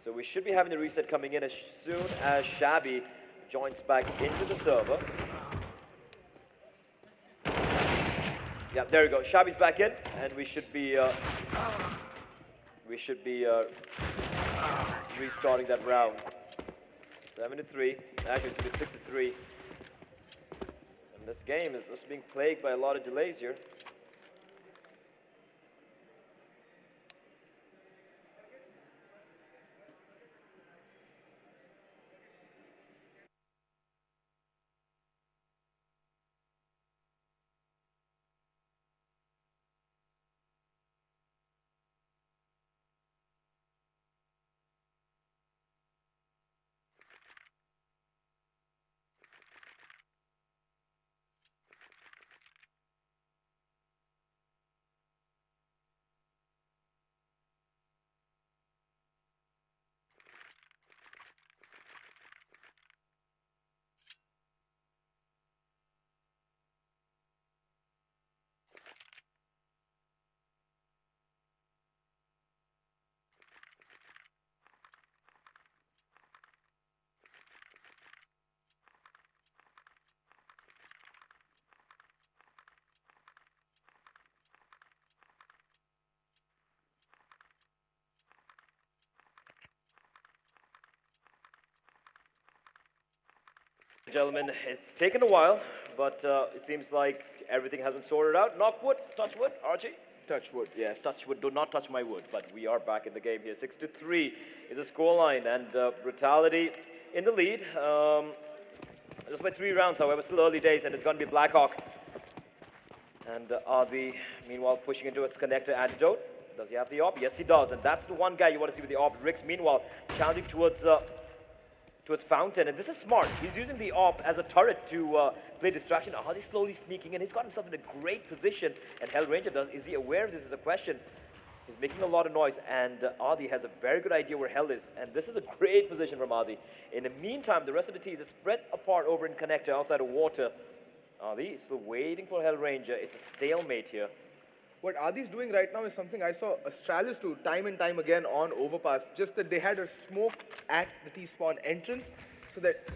So we should be having the reset coming in as soon as Shabby joins back into the server. Yeah, there we go. Shabby's back in, and we should be restarting that round. 7-3. Actually, it's going to be 6-3. And this game is just being plagued by a lot of delays here. Gentlemen, it's taken a while, but it seems like everything has been sorted out. Knock wood, touch wood, Archie? Touch wood, yes. Touch wood, do not touch my wood, but we are back in the game here. 6-3 is the scoreline, and Brutality in the lead. Just by 3 rounds, however, still early days, and it's going to be Blackhawk. And RV, meanwhile, pushing into its connector antidote. Does he have the AWP? Yes, he does, and that's the one guy you want to see with the AWP. Rix, meanwhile, challenging towards Fountain, and this is smart. He's using the AWP as a turret to play distraction. He's slowly sneaking in. He's got himself in a great position, and Hell Ranger does. Is he aware of this is a question? He's making a lot of noise, and Adi has a very good idea where Hell is, and this is a great position from Adi. In the meantime, the rest of the team is spread apart over in connector outside of water. Adi is still waiting for Hell Ranger. It's a stalemate here. What Adi's doing right now is something I saw Astralis do time and time again on Overpass, just that they had a smoke at the T-spawn entrance, so that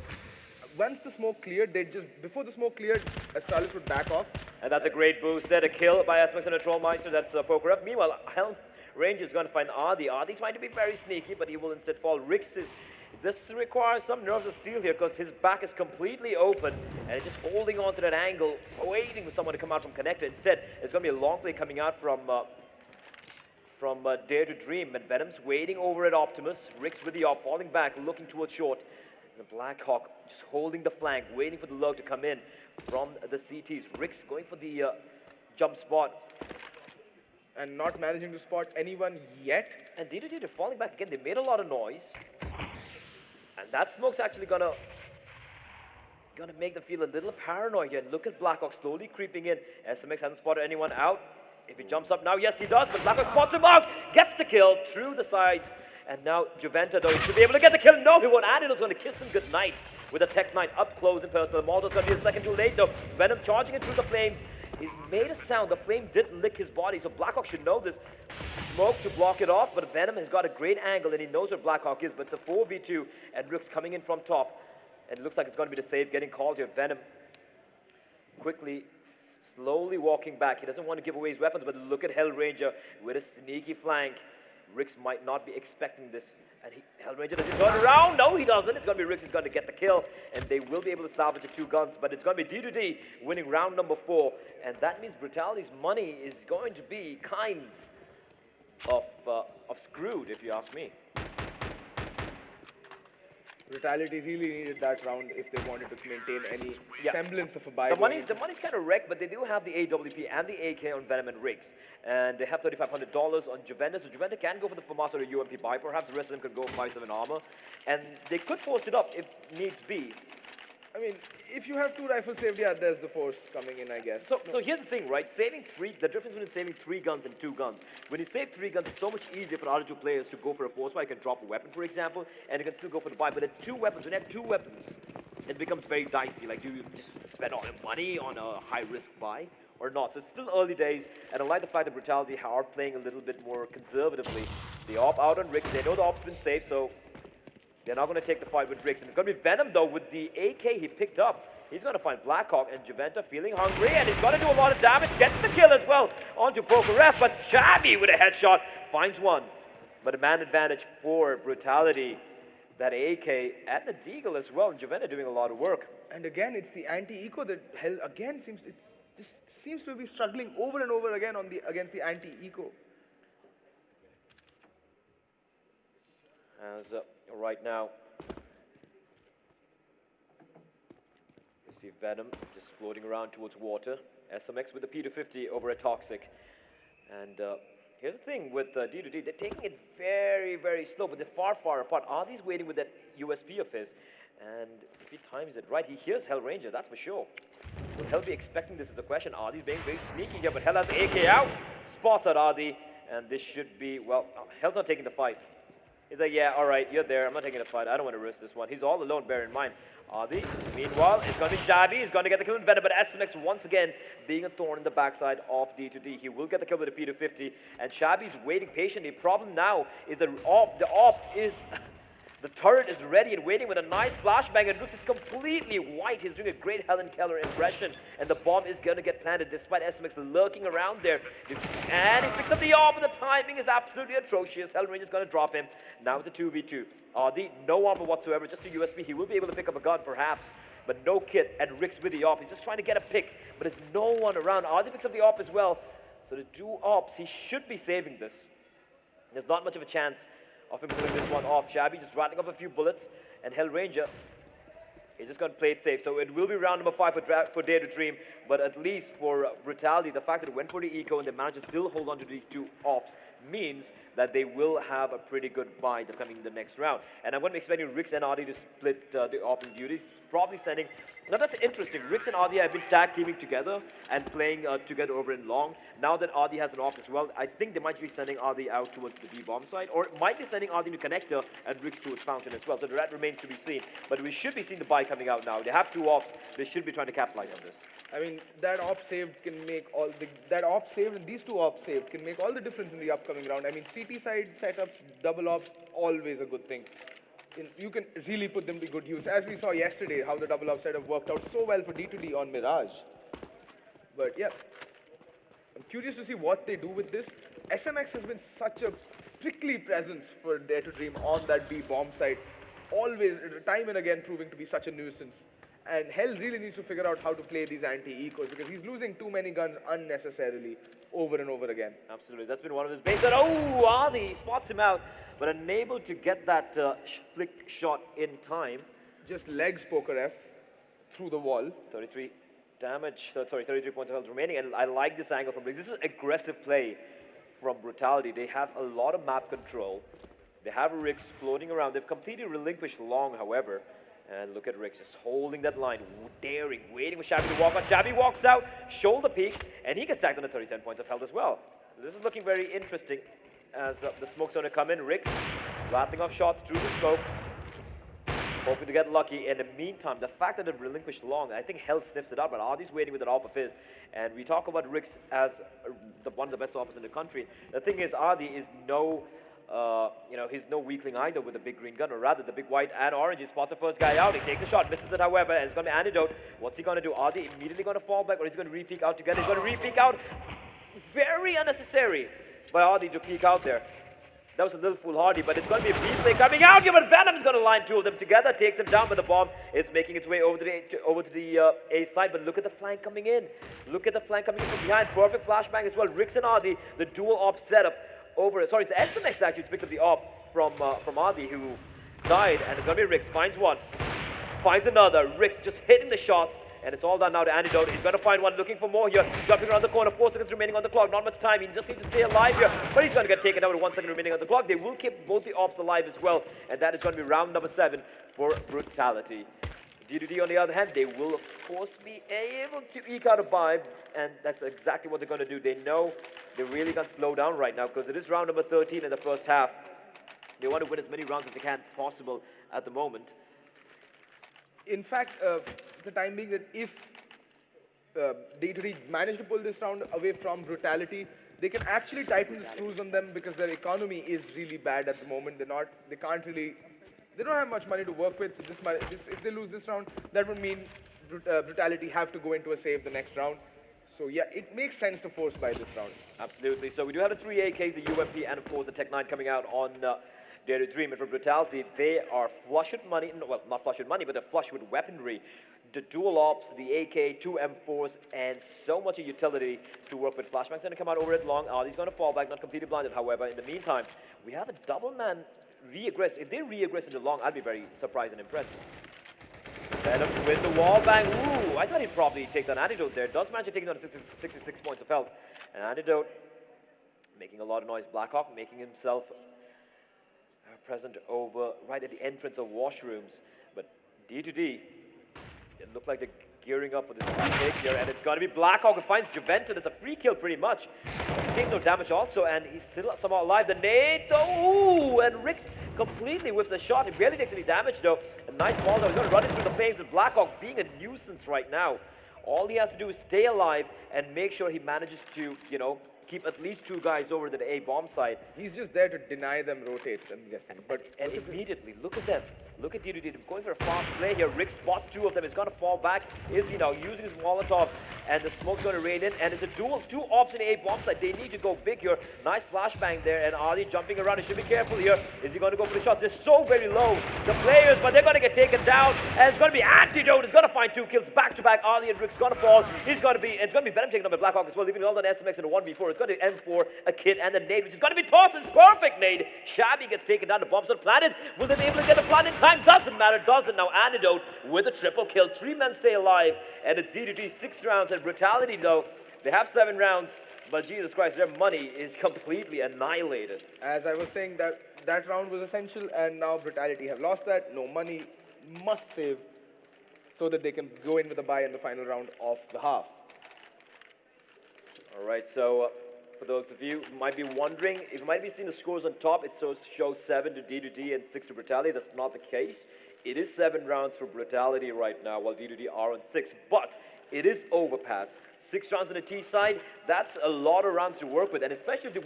once the smoke cleared, before the smoke cleared, Astralis would back off. And that's a great boost there, a kill by SMX and a Trollmeister, that's Poker. Meanwhile, Hell Ranger is going to find Adi. Adi trying to be very sneaky, but he will instead fall. This requires some nerves of steel here because his back is completely open and he's just holding on to that angle, waiting for someone to come out from connector. Instead, it's going to be a long play coming out from Dare2Dream, and Venom's waiting over at Optimus. Rix with the AWP, falling back, looking towards short. And the Blackhawk just holding the flank, waiting for the lurk to come in from the CTs. Rix going for the jump spot. And not managing to spot anyone yet. And Dare2Dream falling back again. They made a lot of noise. And that smoke's actually gonna make them feel a little paranoid here. And look at Blackhawk slowly creeping in. SMX hasn't spotted anyone out. If he jumps up now, yes he does, but Blackhawk spots him out, gets the kill through the sides. And now Juventa, though, he should be able to get the kill. No, he won't. Anidil's going to kiss him goodnight with a Tech Knight up close and personal. Moldo's going to be a second too late, though. Venom charging it through the flames. He's made a sound. The flame did lick his body, so Blackhawk should know this. Smoke to block it off, but Venom has got a great angle, and he knows where Blackhawk is, but it's a 4v2, and Rook's coming in from top. And it looks like it's going to be the save getting called here. Venom quickly, slowly walking back. He doesn't want to give away his weapons, but look at Hell Ranger with a sneaky flank. Rix might not be expecting this. And Hell Ranger doesn't turn around. No, he doesn't. It's going to be Rix who's going to get the kill. And they will be able to salvage the 2 guns. But it's going to be D2D winning round number 4. And that means Brutality's money is going to be kind of screwed, if you ask me. Brutality really needed that round if they wanted to maintain any semblance of a buy. The money's kind of wrecked, but they do have the AWP and the AK on Venom and Riggs. And they have $3,500 on Juventa, so Juventa can go for the FAMAS or the UMP buy. Perhaps the rest of them could go 5-7 armor. And they could force it up if needs be. I mean, if you have 2 rifles saved, yeah, there's the force coming in, I guess. So here's the thing, right? Saving 3, the difference between saving 3 guns and 2 guns. When you save 3 guns, it's so much easier for other 2 players to go for a force buy. You can drop a weapon, for example, and you can still go for the buy. But at 2 weapons, when you have 2 weapons, it becomes very dicey. Like, do you just spend all your money on a high-risk buy or not? So it's still early days, and I like the fact that Brutality are playing a little bit more conservatively. They opt out on Rick. They know the op's been safe, so they're not going to take the fight with Riggs. And it's going to be Venom, though, with the AK he picked up. He's going to find Blackhawk, and Juventa feeling hungry, and he's going to do a lot of damage. Gets the kill as well onto Prokhorov, but Shabby with a headshot finds one. But a man advantage for Brutality. That AK and the Deagle as well, and Juventa doing a lot of work. And again, it's the anti-eco that Hell again seems to be struggling over and over again against the anti-eco. As right now, you see Venom just floating around towards water. SMX with the P250 over a Toxic. And here's the thing with D2D, they're taking it very, very slow, but they're far, far apart. Ardi's waiting with that USP of his, and if he times it right, he hears Hell Ranger, that's for sure. Will Hell be expecting this is the question? Ardi's being very sneaky here, but Hell has the AK out, spots at Ardi, and this should be, well, Hell's not taking the fight. He's like, yeah, all right, you're there, I'm not taking the fight, I don't want to risk this one. He's all alone, bear in mind. Ardi, meanwhile, it's going to be Shabby. He's going to get the kill with Venom, but SMX once again being a thorn in the backside of D2D. He will get the kill with the P250, and Shabby's waiting patiently. Problem now is the op is... The turret is ready and waiting with a nice flashbang, and Lutz is completely white. He's doing a great Helen Keller impression, and the bomb is going to get planted despite SMX lurking around there. And he picks up the op, and the timing is absolutely atrocious. Helen Range is going to drop him. Now it's a 2v2. Ardi, no armor whatsoever, just a USB. He will be able to pick up a gun, perhaps, but no kit, and Rick's with the op. He's just trying to get a pick, but there's no one around. Ardi picks up the op as well. So the 2 ops, he should be saving this. There's not much of a chance of him pulling this one off. Shabby just rattling off a few bullets, and Hell Ranger is just going to play it safe. So it will be round number 5 for Dare2Dream, but at least for Brutality, the fact that it went for the eco and they managed to still hold on to these 2 ops means that they will have a pretty good buy coming in the next round. And I'm going to be expecting Rix and Ardi to split the op in duties, probably sending... Now that's interesting. Rix and Ardi have been tag teaming together and playing together over in long. Now that Ardi has an op as well, I think they might be sending Ardi out towards the B-bomb side, or it might be sending Ardi to connector and Rix towards fountain as well. So that remains to be seen. But we should be seeing the buy coming out now. They have 2 ops. They should be trying to capitalize on this. I mean, that op saved can make all the... That op saved and these 2 ops saved can make all the difference in the upcoming round. I mean, CT side setups, double ops, always a good thing. You can really put them to good use. As we saw yesterday, how the double op setup worked out so well for D2D on Mirage. But yeah, I'm curious to see what they do with this. SMX has been such a prickly presence for Dare2Dream on that B bomb side. Always, time and again, proving to be such a nuisance. And Hell really needs to figure out how to play these anti-ecos because he's losing too many guns unnecessarily over and over again. Absolutely, that's been one of his bases. Oh, Ardi spots him out, but unable to get that flick shot in time. Just legs Prokhorov through the wall. 33 damage, 33 points of health remaining, and I like this angle from Riggs. This is aggressive play from Brutality. They have a lot of map control. They have Riggs floating around. They've completely relinquished long, however. And look at Riggs just holding that line, daring, waiting for Shabby to walk out. Shabby walks out, shoulder peeks, and he gets tagged on the 37 points of health as well. This is looking very interesting as the smoke's going to come in. Riggs rattling off shots through the smoke, hoping to get lucky. In the meantime, the fact that they've relinquished long, I think Hell sniffs it out, but Ardi's waiting with an op of his. And we talk about Riggs as one of the best offers in the country. The thing is, Ardi is he's no weakling either with a big green gun, or rather the big white and orange. He spots the first guy out, he takes a shot, misses it however, and it's going to be antidote. What's he going to do? Ardi immediately going to fall back, or is he going to re-peek out together? He's going to re-peek out. Very unnecessary by Ardi to peek out there. That was a little foolhardy, but it's going to be a B-play coming out here, but Venom is going to line 2 of them together, takes him down, but the bomb is making its way over to the A side, but look at the flank coming in. Look at the flank coming in from behind. Perfect flashbang as well. Rix and Ardi, the dual op setup. Sorry, it's the SMX actually to pick up the op from Ardi, who died, and it's going to be Rix. Finds one, finds another. Rix just hitting the shots, and it's all done now to Antidote. He's going to find one, looking for more here. He's jumping around the corner, 4 seconds remaining on the clock. Not much time, he just needs to stay alive here, but he's going to get taken out with 1 second remaining on the clock. They will keep both the ops alive as well, and that is going to be round number 7 for Brutality. D2D, on the other hand, they will, of course, be able to eke out a buy, and that's exactly what they're going to do. They know they really can't slow down right now because it is round number 13 in the first half. They want to win as many rounds as they can possible at the moment. In fact, the time being that if Dare2Dream manage to pull this round away from Brutality, they can actually tighten the screws on them because their economy is really bad at the moment. They don't have much money to work with. So if they lose this round, that would mean Brutality have to go into a save the next round. So yeah, it makes sense to force buy this round. Absolutely. So we do have the 3 AKs, the UMP, and of course the Tech 9 coming out on Dare2Dream. And for Brutality, they are flush with money. No, well, not flush with money, but they're flush with weaponry. The dual ops, the AK, 2 M4s, and so much utility to work with. Flashbang's going to come out over it long. He's going to fall back, not completely blinded. However, in the meantime, we have a double man re-aggress. If they re-aggress in the long, I'd be very surprised and impressed. Set up with the wall bang. Ooh, I thought he'd probably take that antidote there. Does manage to take it on 66 points of health. An antidote making a lot of noise. Blackhawk making himself present over right at the entrance of washrooms. But D2D, it looked like they're gearing up for this take here, and it's going to be Blackhawk who finds Juventus. It's a free kill pretty much. He takes no damage also, and he's still somehow alive. The nade, though, ooh, and Rix completely whips the shot. He barely takes any damage though. A nice ball though. He's going to run it through the flames, and Blackhawk being a nuisance right now. All he has to do is stay alive and make sure he manages to, keep at least 2 guys over to the A bomb side. He's just there to deny them rotates, I'm guessing. And immediately, look at them. Look at D2D going for a fast play here. Rick spots 2 of them. He's going to fall back. Is using his Molotov, and the smoke's going to rain in. And it's a duel, 2 ops in the A bomb side. They need to go big here. Nice flashbang there, and Ali jumping around. He should be careful here. Is he going to go for the shots? They're so very low, the players, but they're going to get taken down. And it's going to be Antidote. He's going to find 2 kills back to back. Ali and Rick's going to fall. It's going to be Venom taking up by Blackhawk as well, leaving all on SMX in a 1v4. It's going to be M4, a kit, and the nade, which is going to be tossed. It's perfect nade. Shabby gets taken down. The bombs are planted. Will they be able to get the plant in time? Doesn't matter. Doesn't now. Antidote with a triple kill. 3 men stay alive, and it's D2D 6 rounds. And Brutality though, they have 7 rounds, but Jesus Christ, their money is completely annihilated. As I was saying, that round was essential, and now Brutality have lost that. No money, must save, so that they can go in with a buy in the final round of the half. All right, so for those of you who might be wondering, if you might be seeing the scores on top, it shows 7 to D2D and 6 to Brutality. That's not the case. It is 7 rounds for Brutality right now, while D2D are on 6. But it is overpass. 6 rounds on the T side, that's a lot of rounds to work with, and especially if you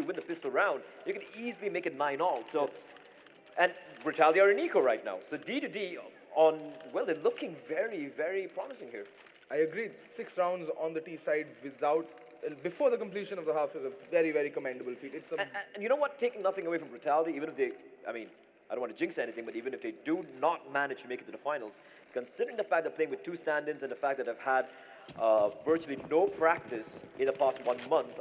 win the pistol round, you can easily make it 9-all. So, and Brutality are in eco right now. So D2D they're looking very, very promising here. I agree. 6 rounds on the T side before the completion of the half is a very, very commendable feat. And you know what? Taking nothing away from Brutality, even if they, I don't want to jinx anything, but even if they do not manage to make it to the finals, considering the fact they're playing with 2 stand-ins and the fact that they've had virtually no practice in the past 1 month,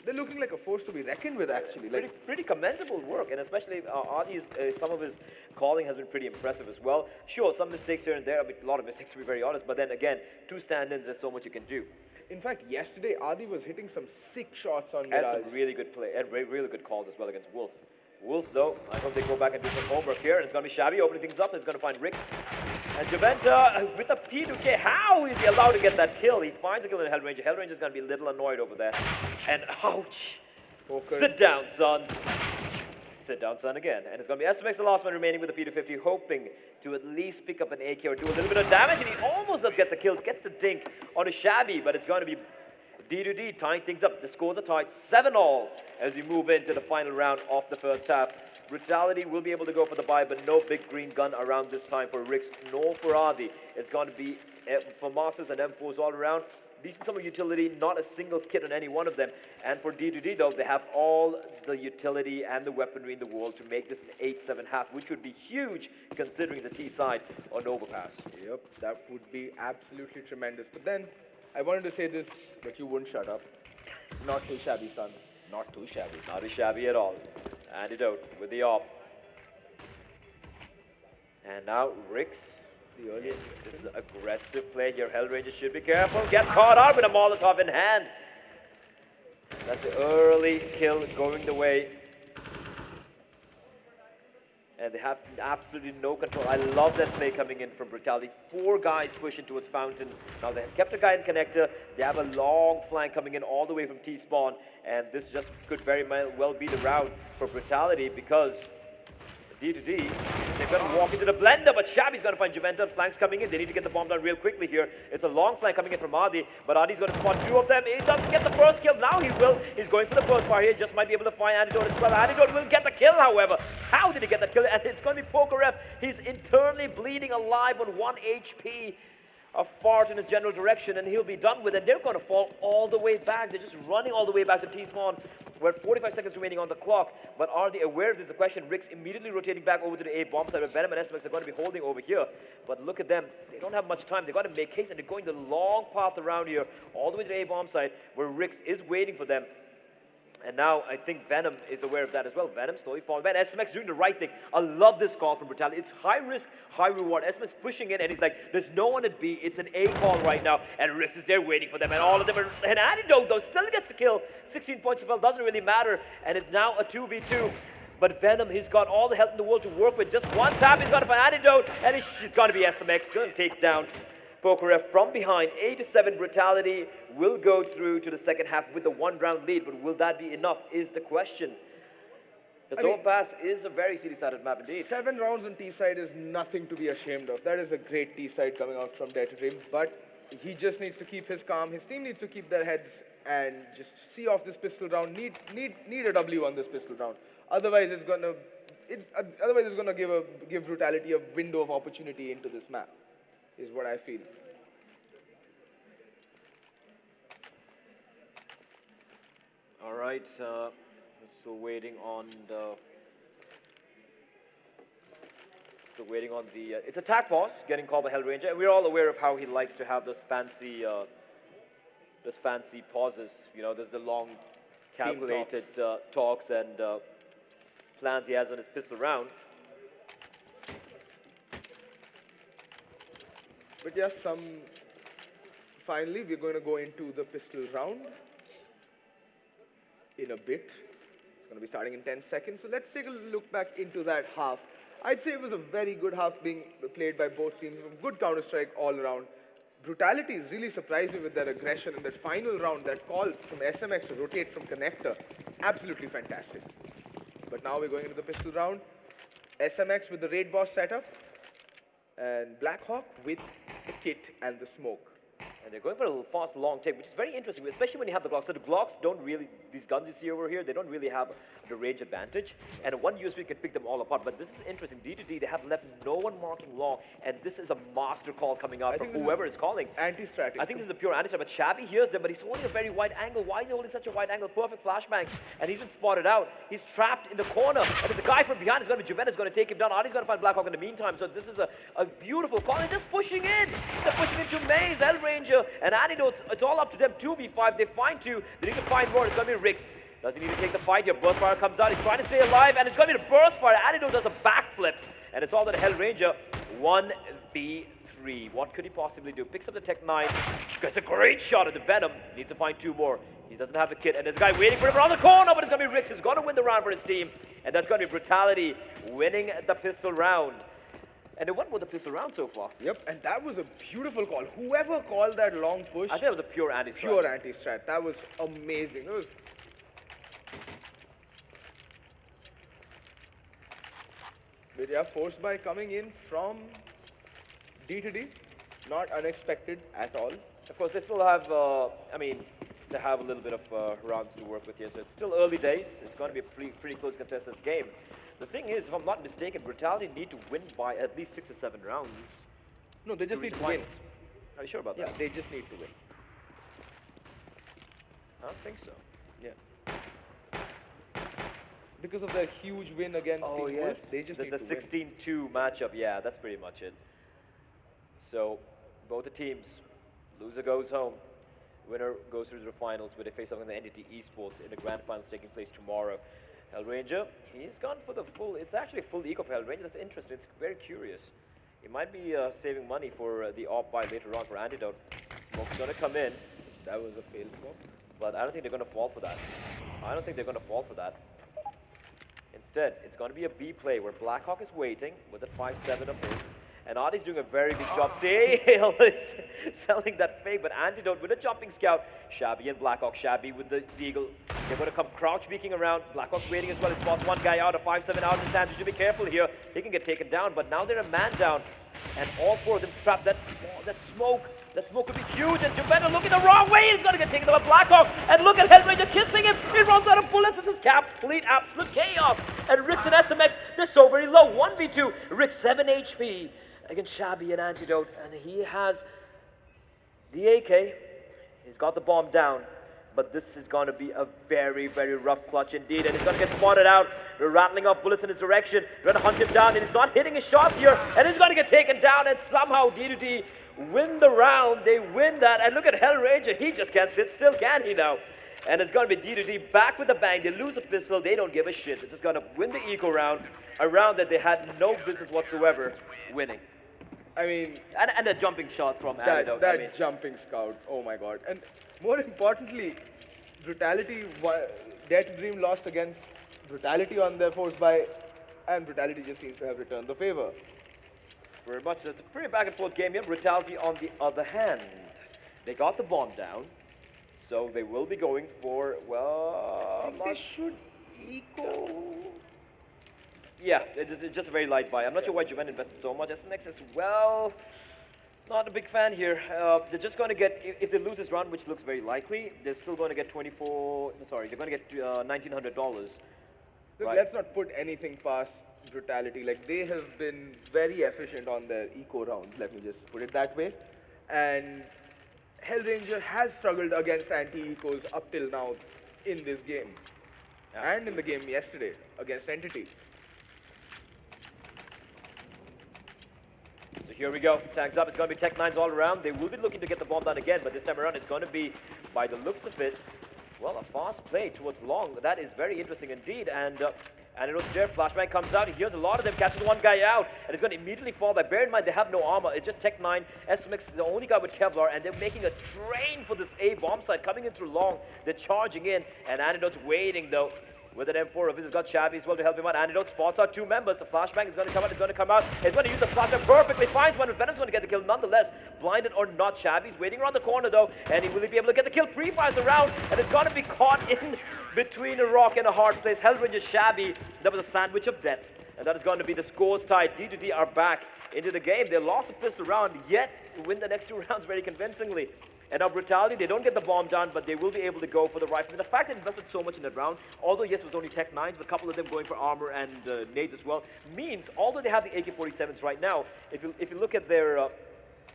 they're looking like a force to be reckoned with, actually. Pretty commendable work, and especially Adi's, some of his calling has been pretty impressive as well. Sure, some mistakes here and there, a lot of mistakes to be very honest, but then again, 2 stand-ins, there's so much you can do. In fact, yesterday, Adi was hitting some sick shots on And Mirage. some really good play, and really good calls as well against Wolf. Wolf, though, I hope they go back and do some homework here, and it's going to be Shabby opening things up, and it's going to find Rick. And Juventa with a P2K, how is he allowed to get that kill? He finds a kill in Hellranger. Hellranger's going to be a little annoyed over there. And ouch! Poker. Sit down, son. Sit down, son, again. And it's going to be SMX, the last one remaining with the P250, hoping to at least pick up an AK or do a little bit of damage, and he almost does get the kill, gets the dink on a Shabby, but it's going to be D2D tying things up. The scores are tied 7-all as we move into the final round of the first half. Brutality will be able to go for the buy, but no big green gun around this time for Rix nor for Adi. It's going to be for Masters and M4s all around. Decent sum of utility, not a single kit on any one of them. And for D2D though, they have all the utility and the weaponry in the world to make this an 8-7 half, which would be huge considering the T side on overpass. Yep, that would be absolutely tremendous. But then, I wanted to say this, but you wouldn't shut up. Not too shabby, son. Not too shabby. Not too shabby at all. Antidote with the op. And now Rix. This is an aggressive play here. Hellranger should be careful. Gets caught out with a Molotov in hand. That's the early kill going the way. and they have absolutely no control. I love that play coming in from Brutality. 4 guys pushing towards Fountain. Now they have kept a guy in connector. They have a long flank coming in all the way from T-spawn, and this just could very well be the route for Brutality because D2D, they're going to walk into the blender, but Shabby's going to find Juventus. Flanks coming in. They need to get the bomb down real quickly here. It's a long flank coming in from Adi, but Adi's going to spot 2 of them. He doesn't get the first kill. Now he will. He's going for the first fire here. Just might be able to find Antidote as well. Antidote will get the kill, however. How did he get that kill? And it's going to be Pokeref. He's internally bleeding alive on 1 HP. A fart in a general direction, and he'll be done with it. They're going to fall all the way back. They're just running all the way back to T-spawn. We're 45 seconds remaining on the clock, but are they aware of this? The question. Rick's immediately rotating back over to the A bomb side, where Venom and SMX are going to be holding over here. But look at them. They don't have much time. They've got to make haste, and they're going the long path around here, all the way to the A bomb side, where Rick's is waiting for them. And now I think Venom is aware of that as well. Venom slowly falling back. SMX doing the right thing. I love this call from Brutality. It's high risk, high reward. SMX pushing in, and he's like, there's no one at B. It's an A call right now. And Rix is there waiting for them. And all of them are an Antidote, though, still gets the kill. 16 points as well, doesn't really matter. And it's now a 2v2. But Venom, he's got all the health in the world to work with. Just one tap, he's got to find Antidote. And it's going to be SMX. Going to take down Pokeref from behind. 8-7 Brutality will go through to the second half with the 1-round lead, but will that be enough is the question. The Zone Pass is a very city-sided map indeed. 7 rounds on T-side is nothing to be ashamed of. That is a great T-side coming out from Dare2Dream, but he just needs to keep his calm. His team needs to keep their heads and just see off this pistol round. Need a W on this pistol round. Otherwise, it's gonna give Brutality a window of opportunity into this map, is what I feel. All right, so waiting on the. It's attack boss getting called by Hellranger, and we're all aware of how he likes to have those fancy pauses. You know, there's the long, calculated talks and plans he has on his pistol round. But yes, finally we're going to go into the pistol round in a bit. It's going to be starting in 10 seconds. So let's take a look back into that half. I'd say it was a very good half being played by both teams. Good Counter-Strike all around. Brutality has really surprised me with their aggression in that final round, that call from SMX to rotate from connector. Absolutely fantastic. But now we're going into the pistol round. SMX with the raid boss setup, and Blackhawk with the kit and the smoke. And they're going for a little fast, long take, which is very interesting, especially when you have the Glocks. So the Glocks don't really, these guns you see over here, they don't really have the range advantage. And one USB can pick them all apart. But this is interesting. D2D, they have left no one marking long. And this is a master call coming out from whoever is calling. Anti-strategy. I think this is a pure anti-strat. But Shabby hears them, but he's holding a very wide angle. Why is he holding such a wide angle? Perfect flashbang. And he's been spotted out. He's trapped in the corner. And there's a guy from behind. It's going to be Juventus going to take him down. Artie's going to find Blackhawk in the meantime. So this is a beautiful call. And just pushing in. They're pushing into Maze, Hellranger, and Antidote. It's all up to them. 2v5. They find 2. They need to find more. It's going to be Rix. Does he need to take the fight here? Burst Fire comes out. He's trying to stay alive. And it's going to be the Burst Fire. Antidote does a backflip. And it's all that Hellranger. 1v3. What could he possibly do? Picks up the Tech 9. Gets a great shot at the Venom. Needs to find 2 more. He doesn't have the kit. And there's a guy waiting for him around the corner. But it's going to be Rix. He's going to win the round for his team. And that's going to be Brutality winning the pistol round. And they won with the pistol round so far. Yep, and that was a beautiful call. Whoever called that long push. I think it was a pure anti-strat. Pure anti-strat. That was amazing. It was. But yeah, forced by coming in from D2D. Not unexpected at all. Of course, they still have, they have a little bit of rounds to work with here. So it's still early days. It's going to be a pretty close contested game. The thing is, if I'm not mistaken, Brutality need to win by at least 6 or 7 rounds. No, they just need to win. Are you sure about that? Yeah, they just need to win. I don't think so. Yeah. Because of their huge win against Oh, Team yes. Wolves, they just need The to win. 16-2 matchup. Yeah, that's pretty much it. So, both the teams, loser goes home. Winner goes through to the finals where they face off in the Entity Esports in the grand finals taking place tomorrow. Hellranger, he's gone for the full, it's actually a full eco for Hellranger. That's interesting, it's very curious. He might be saving money for the op buy later on for Antidote. Smoke's gonna come in. That was a fail smoke. But I don't think they're gonna fall for that. I don't think they're gonna fall for that. Instead, it's going to be a B play where Blackhawk is waiting with a 5-7 of his. And Adi's doing a very good job. Sale is selling that fake, but Antidote with a jumping scout. Shabby and Blackhawk. Shabby with the eagle. They're going to come crouch peeking around. Blackhawk's waiting as well. He spots one guy out, a 5-7 out in his hands. You should be careful here. He can get taken down, but now they're a man down. And all four of them trapped. That smoke. That smoke could be huge. And Juvena looking the wrong way. He's going to get taken by Blackhawk. And look at Hellraiser kissing him. He runs out of bullets. This is complete, absolute chaos. And Rix and SMX, they're so very low. 1v2. Rix 7 HP against Shabby and Antidote. And he has the AK. He's got the bomb down. But this is going to be a very, very rough clutch indeed. And he's going to get spotted out. They're rattling off bullets in his direction. They're going to hunt him down. And he's not hitting his shots here. And he's going to get taken down. And somehow D2D win the round. They win that. And look at Hellraiser. He just can't sit still, can he now? And it's going to be D2D back with a bang. They lose a pistol. They don't give a shit. They're just going to win the eco round. A round that they had no business whatsoever winning. I mean, and a jumping shot from Antidote. That jumping scout, oh my god. And more importantly, Brutality, Dare2Dream lost against Brutality on their force buy, and Brutality just seems to have returned the favor. Very much. It's a pretty back and forth game here. Brutality, on the other hand, they got the bomb down, so they will be going for, well, I think they should eco. Yeah, it's just a very light buy. I'm not sure why Juven invested so much. SMX as well, not a big fan here. They're just going to get, if they lose this round, which looks very likely, they're still going to get they're going to get $1,900. Look, right. Let's not put anything past Brutality. Like, they have been very efficient on their eco rounds, let me just put it that way. And Hellranger has struggled against anti-ecos up till now in this game. Yeah. And in the game yesterday against Entity. So here we go. Tags up. It's going to be Tech 9s all around. They will be looking to get the bomb down again, but this time around it's going to be, by the looks of it, well, a fast play towards long. That is very interesting indeed. And it was there. Flashbang comes out. He hears a lot of them. Catches one guy out. And it's going to immediately fall back. Bear in mind, they have no armor. It's just Tech 9. SMX is the only guy with Kevlar. And they're making a train for this A bomb site. Coming in through long. They're charging in. And Antidote's waiting, though. With an M4 of his, he's got Shabby as well to help him out. Antidote spots out two members. The flashbang is going to come out. It's going to come out. It's going to use the flashbang perfectly. Finds one. Venom's going to get the kill nonetheless. Blinded or not, Shabby's waiting around the corner though. And he will be able to get the kill. Pre-fires the round. And it's going to be caught in between a rock and a hard place. Hellranger Shabby. That was a sandwich of death. And that is going to be the scores tied. D2D are back into the game. They lost the pistol round, yet win the next two rounds very convincingly. And now Brutality, they don't get the bomb down, but they will be able to go for the rifle. And the fact that they invested so much in that round, although yes, it was only Tech 9s, but a couple of them going for armor and nades as well, means, although they have the AK-47s right now, if you look at their,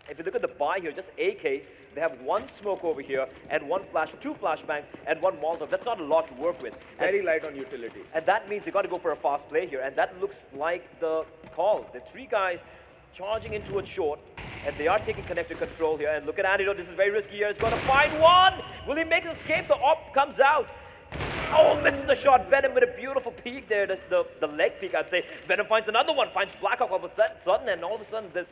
if you look at the buy here, just AKs, they have one smoke over here, and two flashbangs, and one Molotov. That's not a lot to work with. Very light on utility. And that means they got to go for a fast play here, and that looks like the call. The three guys charging into it short, and they are taking connector control here. And look at Antidote, this is very risky here. He's going to find one. Will he make an escape? The op comes out. Oh, misses the shot. Venom with a beautiful peek there. That's the leg peek, I'd say. Venom finds another one, finds Blackhawk all of a sudden, and all of a sudden this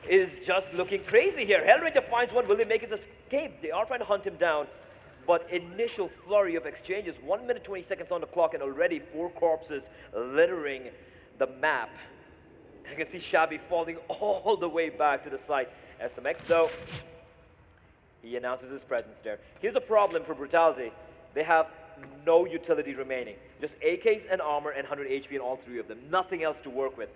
is just looking crazy here. Hellraiser finds one. Will he make his escape? They are trying to hunt him down. But initial flurry of exchanges, 1 minute 20 seconds on the clock, and already 4 corpses littering the map. You can see Shabby falling all the way back to the site. SMX, though, he announces his presence there. Here's a problem for Brutality. They have no utility remaining. Just AKs and armor and 100 HP in all 3 of them. Nothing else to work with.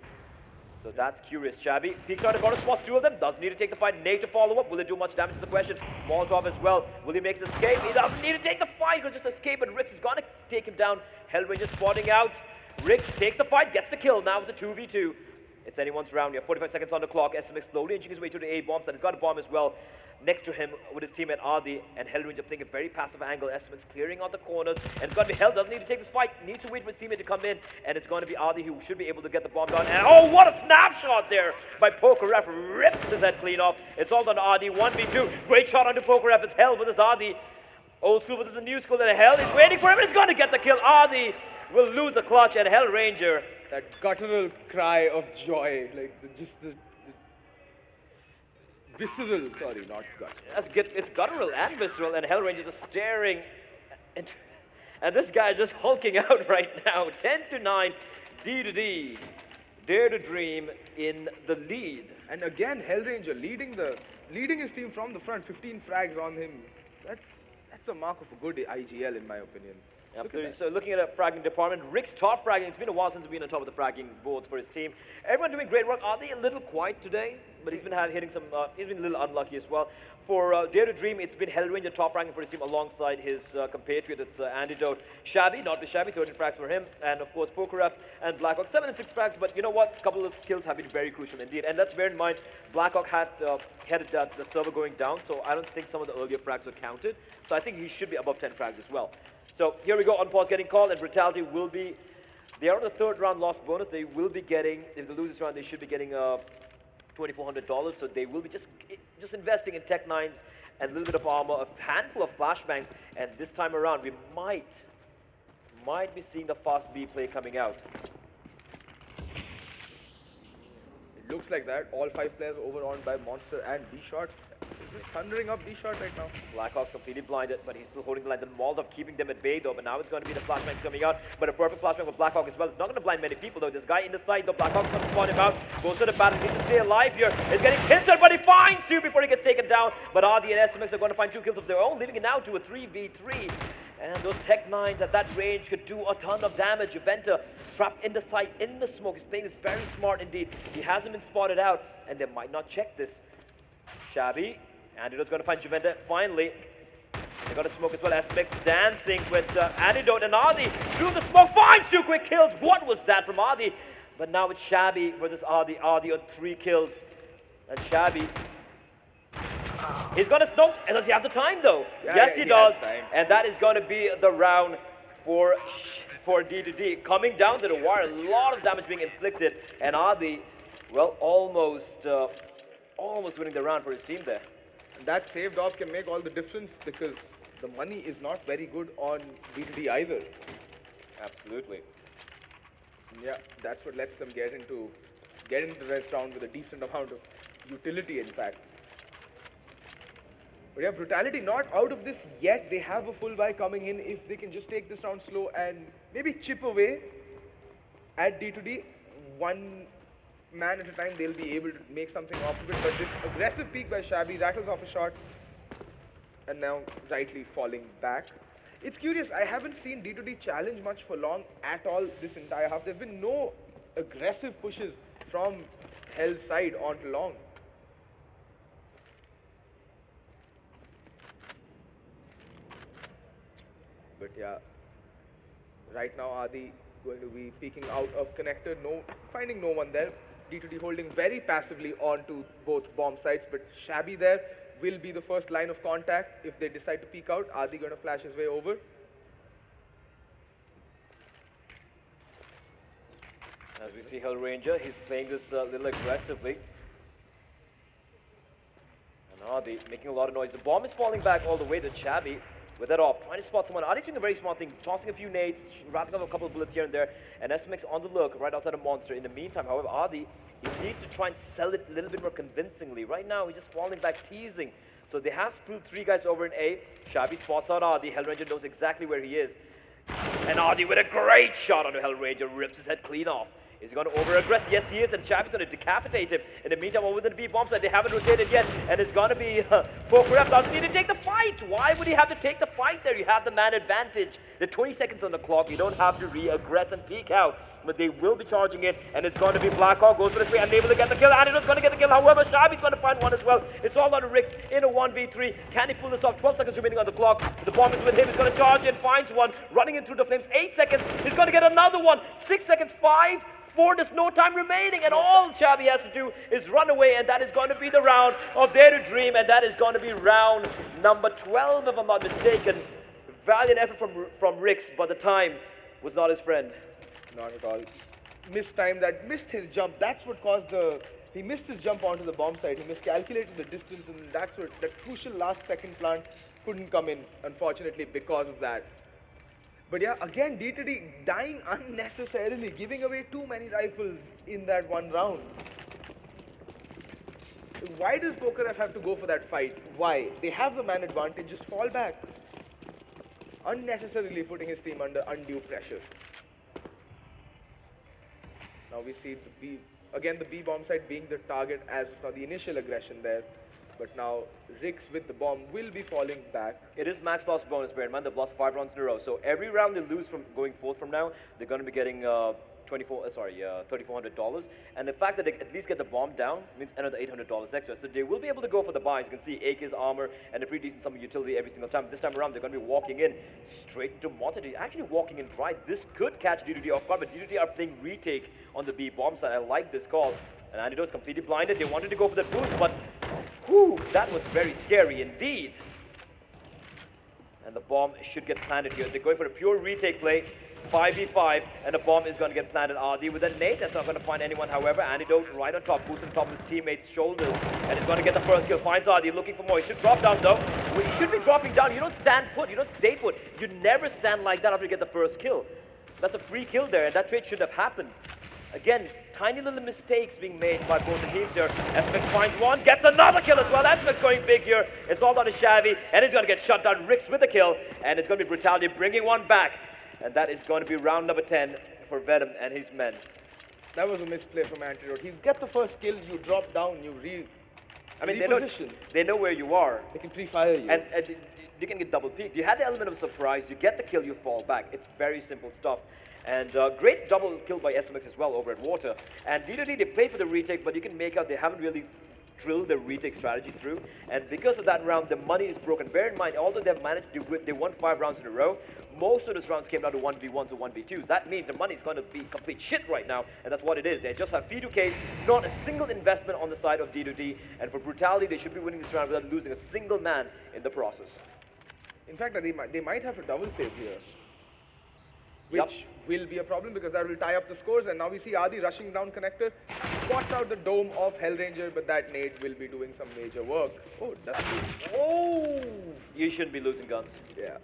So that's curious. Shabby peeks out and got to spot 2 of them. Doesn't need to take the fight. Nate to follow up. Will it do much damage is the question. Molotov as well. Will he make his escape? He doesn't need to take the fight. He'll just escape, and Rix is going to take him down. Hellraiser spotting out. Rix takes the fight, gets the kill. Now it's a 2v2. It's anyone's round here. 45 seconds on the clock. SMX slowly inching his way to the A bomb site. He's got a bomb as well next to him with his teammate Adi, and Hellranger playing a very passive angle. SMX clearing out the corners, and it's going to be Hell. Doesn't need to take this fight. Needs to wait for his teammate to come in, and it's going to be Adi who should be able to get the bomb down. And oh, what a snapshot there by Poker Ref. Rips his head clean off. It's all on Adi. 1v2. Great shot onto Poker Ref. It's Hell versus Adi. Old school versus the new school, and Hell is waiting for him, and he's going to get the kill. Adi will lose the clutch, and Hellranger. That guttural cry of joy, like the visceral, sorry, not gut. It's guttural and visceral, and Hellranger just staring And this guy is just hulking out right now. 10-9, D2D. Dare to Dream in the lead. And again, Hellranger leading his team from the front, 15 frags on him. That's a mark of a good IGL in my opinion. Absolutely. So looking at a fragging department, Rick's top fragging. It's been a while since he's been on top of the fragging boards for his team. Everyone doing great work. Are they a little quiet today? But he's been hitting some. He's been a little unlucky as well. For Dare to Dream, it's been Hellranger top ranking for his team alongside his compatriot. It's Antidote. Shabby, not the Shabby, 13 frags for him. And of course, Pokeref and Blackhawk, 7 and 6 frags. But you know what? A couple of kills have been very crucial indeed. And let's bear in mind, Blackhawk had the server going down, so I don't think some of the earlier frags were counted. So I think he should be above 10 frags as well. So here we go, on pause getting called, and Brutality will be, they are on the third round loss bonus. They will be getting, if they lose this round, they should be getting $2,400. So they will be just investing in Tech 9s and a little bit of armor, a handful of flashbangs, and this time around we might be seeing the fast B play coming out. It looks like that. All 5 players overrun by Monster and B-Shot. Just thundering up B-Shot right now. Blackhawk's completely blinded, but he's still holding the line. The Molotov keeping them at bay though, but now it's going to be the flashbang coming out. But a perfect flashbang for Blackhawk as well. It's not going to blind many people though. This guy in the side though, Blackhawk's going to spawn him out. Goes to the battle, needs to stay alive here. He's getting pincered, but he finds 2 before he gets taken down. But RD and SMX are going to find 2 kills of their own, leaving it now to a 3v3. And those Tech 9s at that range could do a ton of damage. Juventa trapped in the site, in the smoke. He's playing this very smart indeed. He hasn't been spotted out, and they might not check this. Shabby. Antidote's going to find Juventa finally. They got a smoke as well. SMX dancing with Antidote, and Adi through the smoke finds 2 quick kills. What was that from Adi? But now it's Shabby versus Adi. Adi on 3 kills. And Shabby, he's going to smoke. Does he have the time though? Yeah, yes, he does. Has And that is going to be the round for D2D. Coming down to the wire, a lot of damage being inflicted. And Adi, well, almost winning the round for his team there. And that saved off can make all the difference because the money is not very good on D2D either. Absolutely. Yeah, that's what lets them get into the rest round with a decent amount of utility in fact. But yeah, Brutality not out of this yet. They have a full buy coming in. If they can just take this round slow and maybe chip away at D2D, one man at a time, they'll be able to make something off of it. But this aggressive peek by Shabby rattles off a shot and now rightly falling back. It's curious, I haven't seen D2D challenge much for long at all this entire half. There have been no aggressive pushes from Hell's side onto long. But yeah, right now Adi going to be peeking out of connector, finding no one there. D2D holding very passively onto both bomb sites, but Shabby there will be the first line of contact if they decide to peek out. Adi going to flash his way over. As we see Hellranger, he's playing this a little aggressively. And Adi making a lot of noise. The bomb is falling back all the way to Shabby. With that off, trying to spot someone. Adi's doing a very smart thing, tossing a few nades, wrapping up a couple of bullets here and there, and SMX on the look right outside of Monster. In the meantime, however, Adi, he needs to try and sell it a little bit more convincingly. Right now, he's just falling back, teasing. So they have screwed 3 guys over in A. Shabby spots out Adi. Hellranger knows exactly where he is. And Adi with a great shot onto Hellranger, rips his head clean off. Is he going to over-aggress? Yes, he is, and Shabby's going to decapitate him. In the meantime, over the B-bomb side, they haven't rotated yet, and it's going to be Pokeref doesn't need to take the fight. Why would he have to take the fight there? You have the man advantage. The 20 seconds on the clock. You don't have to re-aggress and peek out, but they will be charging it, and it's going to be Blackhawk goes for this way, unable to get the kill. Antidote's going to get the kill. However, Shabby's going to find one as well. It's all on Ricks in a 1v3. Can he pull this off? 12 seconds remaining on the clock. The bomb is with him. He's going to charge in, finds one, running in through the flames. 8 seconds. He's going to get another one. 6 seconds, 5. 4, there's no time remaining, and all Shabby has to do is run away, and that is going to be the round of Dare to Dream, and that is going to be round number 12, if I'm not mistaken. Valiant effort from Ricks, but the time was not his friend. Not at all. Missed his jump. That's what caused he missed his jump onto the bomb site. He miscalculated the distance, and that's what, that crucial last second plant couldn't come in, unfortunately, because of that. But yeah, again, D2D dying unnecessarily, giving away too many rifles in that one round. Why does Pokeref have to go for that fight? Why? They have the man advantage, just fall back. unnecessarily putting his team under undue pressure. Now we see the B bomb side being the target as for the initial aggression there. But now Rix with the bomb will be falling back. It is max loss bonus, bear in mind they've lost 5 rounds in a row. So every round they lose from going forth from now, they're going to be getting $3,400. And the fact that they at least get the bomb down means another $800 extra. So they will be able to go for the buys. You can see AK's armor and a pretty decent sum of utility every single time. This time around, they're going to be walking in straight to Monty. Actually walking in right. This could catch D2D off guard, but D2D are playing retake on the B bomb side. I like this call. And Antidote's completely blinded. They wanted to go for the boost, but whew, that was very scary indeed. And the bomb should get planted here. They're going for a pure retake play. 5v5, and the bomb is going to get planted. RD with a nade. That's not going to find anyone, however. Antidote right on top, boost on top of his teammate's shoulders. And he's going to get the first kill. Finds RD, looking for more. He should drop down, though. Well, he should be dropping down. You don't stand put. You don't stay put. You never stand like that after you get the first kill. That's a free kill there, and that trade should have happened. Again, tiny little mistakes being made by both the teams here. SMX finds one, gets another kill as well. SMX going big here. It's all down to Shabby, and he's going to get shut down. Rix with the kill, and it's going to be Brutality bringing one back. And that is going to be round number 10 for Venom and his men. That was a misplay from Antidote. You get the first kill, you drop down, you reposition. They know where you are. They can pre-fire you. And you can get double peaked. You had the element of surprise. You get the kill, you fall back. It's very simple stuff. And great double kill by SMX as well over at Water. And D2D, they played for the retake, but you can make out they haven't really drilled the retake strategy through. And because of that round, the money is broken. Bear in mind, although they've managed to win, they won 5 rounds in a row, most of those rounds came down to 1v1s or 1v2s. That means the money is going to be complete shit right now, and that's what it is. They just have P2Ks, not a single investment on the side of D2D. And for Brutality, they should be winning this round without losing a single man in the process. In fact, they might have to double save here. Which will be a problem because that will tie up the scores. And now we see Adi rushing down connector, spots out the dome of Hellranger, but that nade will be doing some major work. Oh, that's good. Oh! You shouldn't be losing guns. Yeah.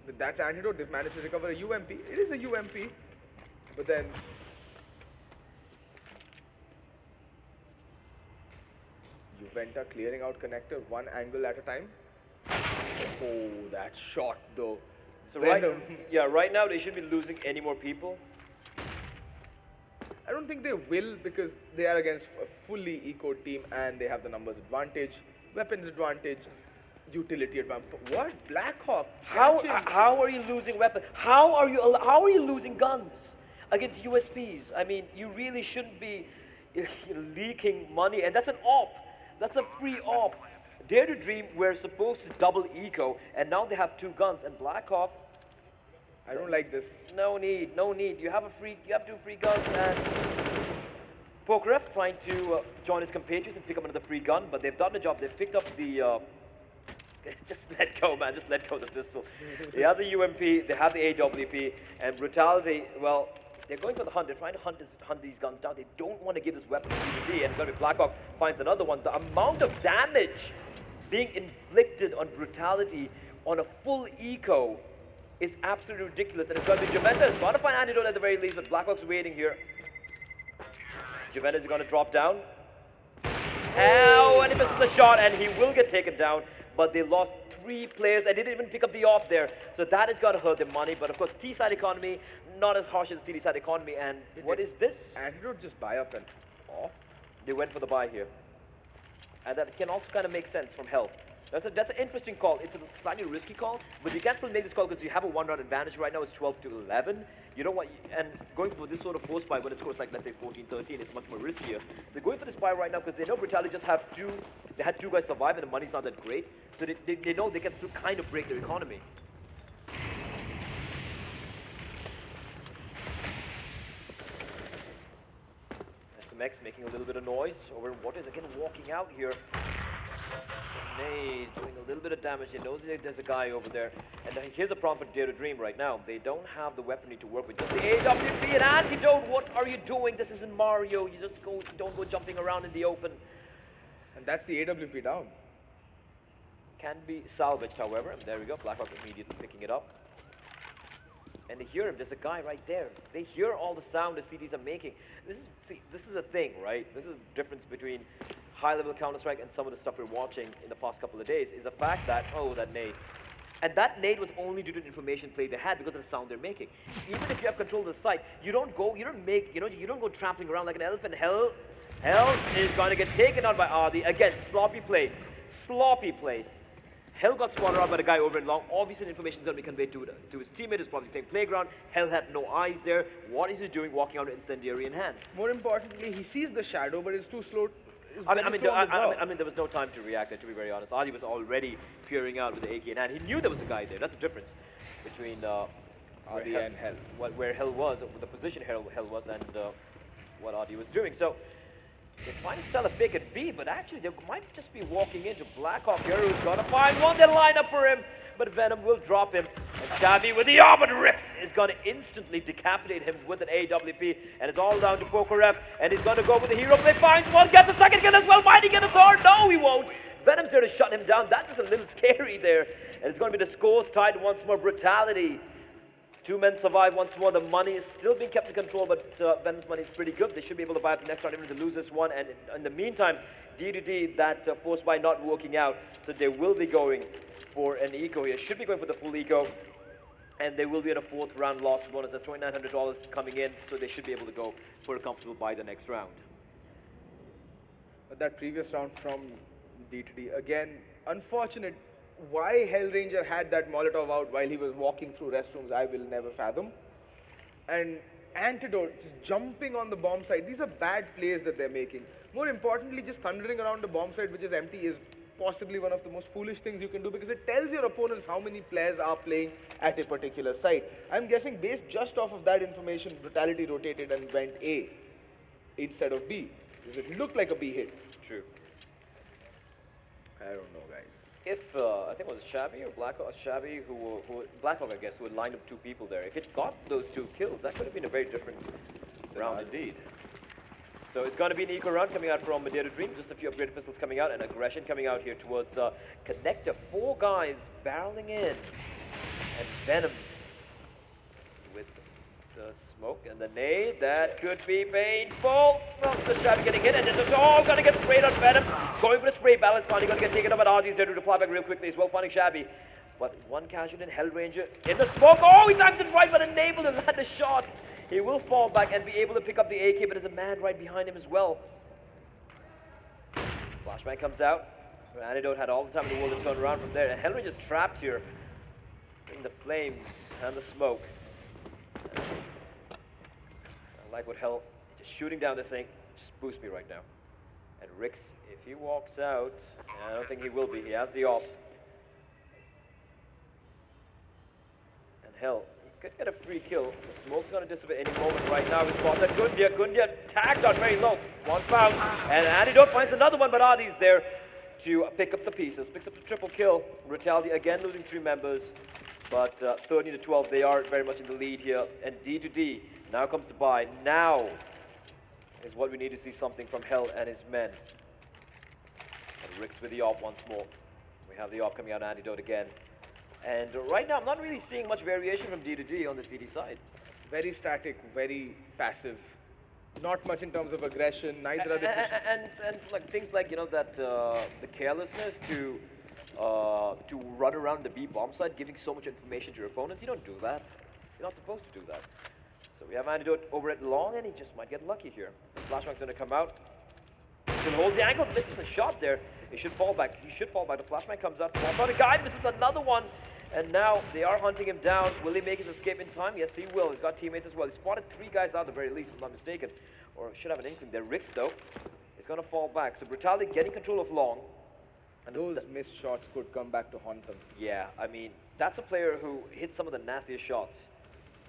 But that's Antidote. They've managed to recover a UMP. It is a UMP. But then Juventa clearing out connector one angle at a time. Oh, that shot though. So right now they shouldn't be losing any more people. I don't think they will because they are against a fully eco team and they have the numbers advantage, weapons advantage, utility advantage. What? Blackhawk? How are you losing weapons? How are you losing guns against USPs? I mean, you really shouldn't be leaking money, and that's an op. That's a free op. Dare2Dream were supposed to double eco, and now they have 2 guns. And Blackhawk, I don't like this. No need. You have 2 free guns, and Pokeref trying to join his compatriots and pick up another free gun, but they've done the job. They've picked up the. Just let go, man. Just let go of the pistol. They have the UMP. They have the AWP, and Brutality. Well, they're going for the hunt. They're trying to hunt these guns down. They don't want to give this weapon to D2D, and it's going to be Blackhawk finds another one. The amount of damage being inflicted on Brutality on a full eco is absolutely ridiculous, and it's going to be Juventa is going to find Antidote at the very least, but Blackhawk's waiting here. Juventa is going to drop down. Ow, and he misses the shot, and he will get taken down, but they lost 3 players, and they didn't even pick up the off there, so that is going to hurt their money, but of course, T-side economy, not as harsh as CD-side economy, and what is this? Antidote just buy up and off? They went for the buy here. And that can also kind of make sense from health. That's an interesting call. It's a slightly risky call, but you can still make this call because you have a 1-round advantage right now. It's 12-11. You know what? And going for this sort of force buy when it scores like, let's say, 14-13, it's much more riskier. They're going for this buy right now because they know Brutality just have 2. They had 2 guys survive, and the money's not that great. So they know they can still kind of break their economy. SMX making a little bit of noise over what is again walking out here. Nade doing a little bit of damage. He knows there's a guy over there. And here's a problem for Dare2Dream right now. They don't have the weaponry to work with. Just the AWP and Antidote. What are you doing? This isn't Mario. You just don't go jumping around in the open. And that's the AWP down. Can be salvaged, however. And there we go. Blackhawk immediately picking it up. And they hear him. There's a guy right there. They hear all the sound the CDs are making. This is a thing, right? This is the difference between high-level Counter-Strike and some of the stuff we're watching in the past couple of days is the fact that, oh, that nade. And that nade was only due to the information play they had because of the sound they're making. Even if you have control of the site, you don't go trampling around like an elephant. Hell is going to get taken out by Adi. Again, sloppy play. Hell got spotted out by the guy over in long. Obviously, the information is going to be conveyed to his teammate who's probably playing playground. Hell had no eyes there. What is he doing walking out with incendiary in hand? More importantly, he sees the shadow, but it's too slow. I mean, there was no time to react there, to be very honest. Adi was already peering out with the AK in hand. He knew there was a guy there. That's the difference between Adi and Hell. Where Hell was, the position Hell was, and what Adi was doing. So, they're trying to sell a fake at B, but actually they might just be walking into Blackhawk here, who's gonna find one. They'll line up for him, but Venom will drop him. And Shabby with the arm, but Rix is gonna instantly decapitate him with an AWP, and it's all down to Pokeref, and he's gonna go with the hero play, finds one, gets the second kill as well. Might he get a third? No, he won't. Venom's there to shut him down. That's just a little scary there, and it's gonna be the scores tied once more. Brutality. 2 men survive once more. The money is still being kept in control, but Venom's money is pretty good. They should be able to buy up the next round even if they lose this one. And in the meantime, D2D, that force buy not working out, so they will be going for an eco here. Should be going for the full eco, and they will be at a 4th round loss bonus. That's $2,900 coming in, so they should be able to go for a comfortable buy the next round. But that previous round from D2D, again, unfortunate. Why Hellranger had that Molotov out while he was walking through restrooms, I will never fathom. And Antidote just jumping on the bomb site. These are bad plays that they're making. More importantly, just thundering around the bomb site, which is empty, is possibly one of the most foolish things you can do because it tells your opponents how many players are playing at a particular site. I'm guessing based just off of that information, Brutality rotated and went A instead of B. Because it looked like a B hit. True. I don't know, guys. If, I think it was Shabby or Blackhawk, Shabby, Blackhawk, I guess, who had lined up 2 people there. If it got those 2 kills, that could have been a very different round indeed. So it's going to be an eco round coming out from Dare2Dream. Just a few upgraded pistols coming out and aggression coming out here towards Connector. 4 guys barreling in. And Venom with the smoke and the nade. That could be painful. Well, the Shabby getting hit, and it's all going to get sprayed on Venom. Going for the spray balance, finally going to get taken up, but Artie's there to reply back real quickly as well, finding Shabby. But one casualty in Hellranger in the smoke. Oh, he times it right, but unable to land the shot. He will fall back and be able to pick up the AK, but there's a man right behind him as well. Flashbang comes out. Antidote had all the time in the world to turn around from there. And Hellranger's trapped here in the flames and the smoke. I like what Hell just shooting down this thing. Just boost me right now. And Rix, if he walks out, I don't think he will be. He has the op. And Hell, he could get a free kill. The smoke's going to dissipate any moment right now. We spot that Gundia tagged out very low. 1 foul. And Antidote finds another one, but Adi's there to pick up the pieces. Picks up the triple kill. Brutality again losing 3 members. But 13-12, they are very much in the lead here. And D2D, now comes the buy. Now is what we need to see something from Hell and his men. And Rix with the op once more. We have the op coming out, Antidote again. And right now, I'm not really seeing much variation from D2D on the CD side. Very static, very passive. Not much in terms of aggression, neither are they pushing. And like things like, you know, that the carelessness to run around the B bomb site, giving so much information to your opponents. You don't do that. You're not supposed to do that. So we have Antidote over at long, and he just might get lucky here. The flashbang's going to come out. He'll hold the angle, misses a shot there. He should fall back. He should fall back. The flashbang comes out. Falls on a guy, misses another one. And now they are hunting him down. Will he make his escape in time? Yes, he will. He's got teammates as well. He spotted 3 guys out at the very least, if I'm not mistaken. Or should have an inkling there. Rix, though, is going to fall back. So Brutality getting control of long. And those missed shots could come back to haunt them. Yeah, I mean, that's a player who hit some of the nastiest shots.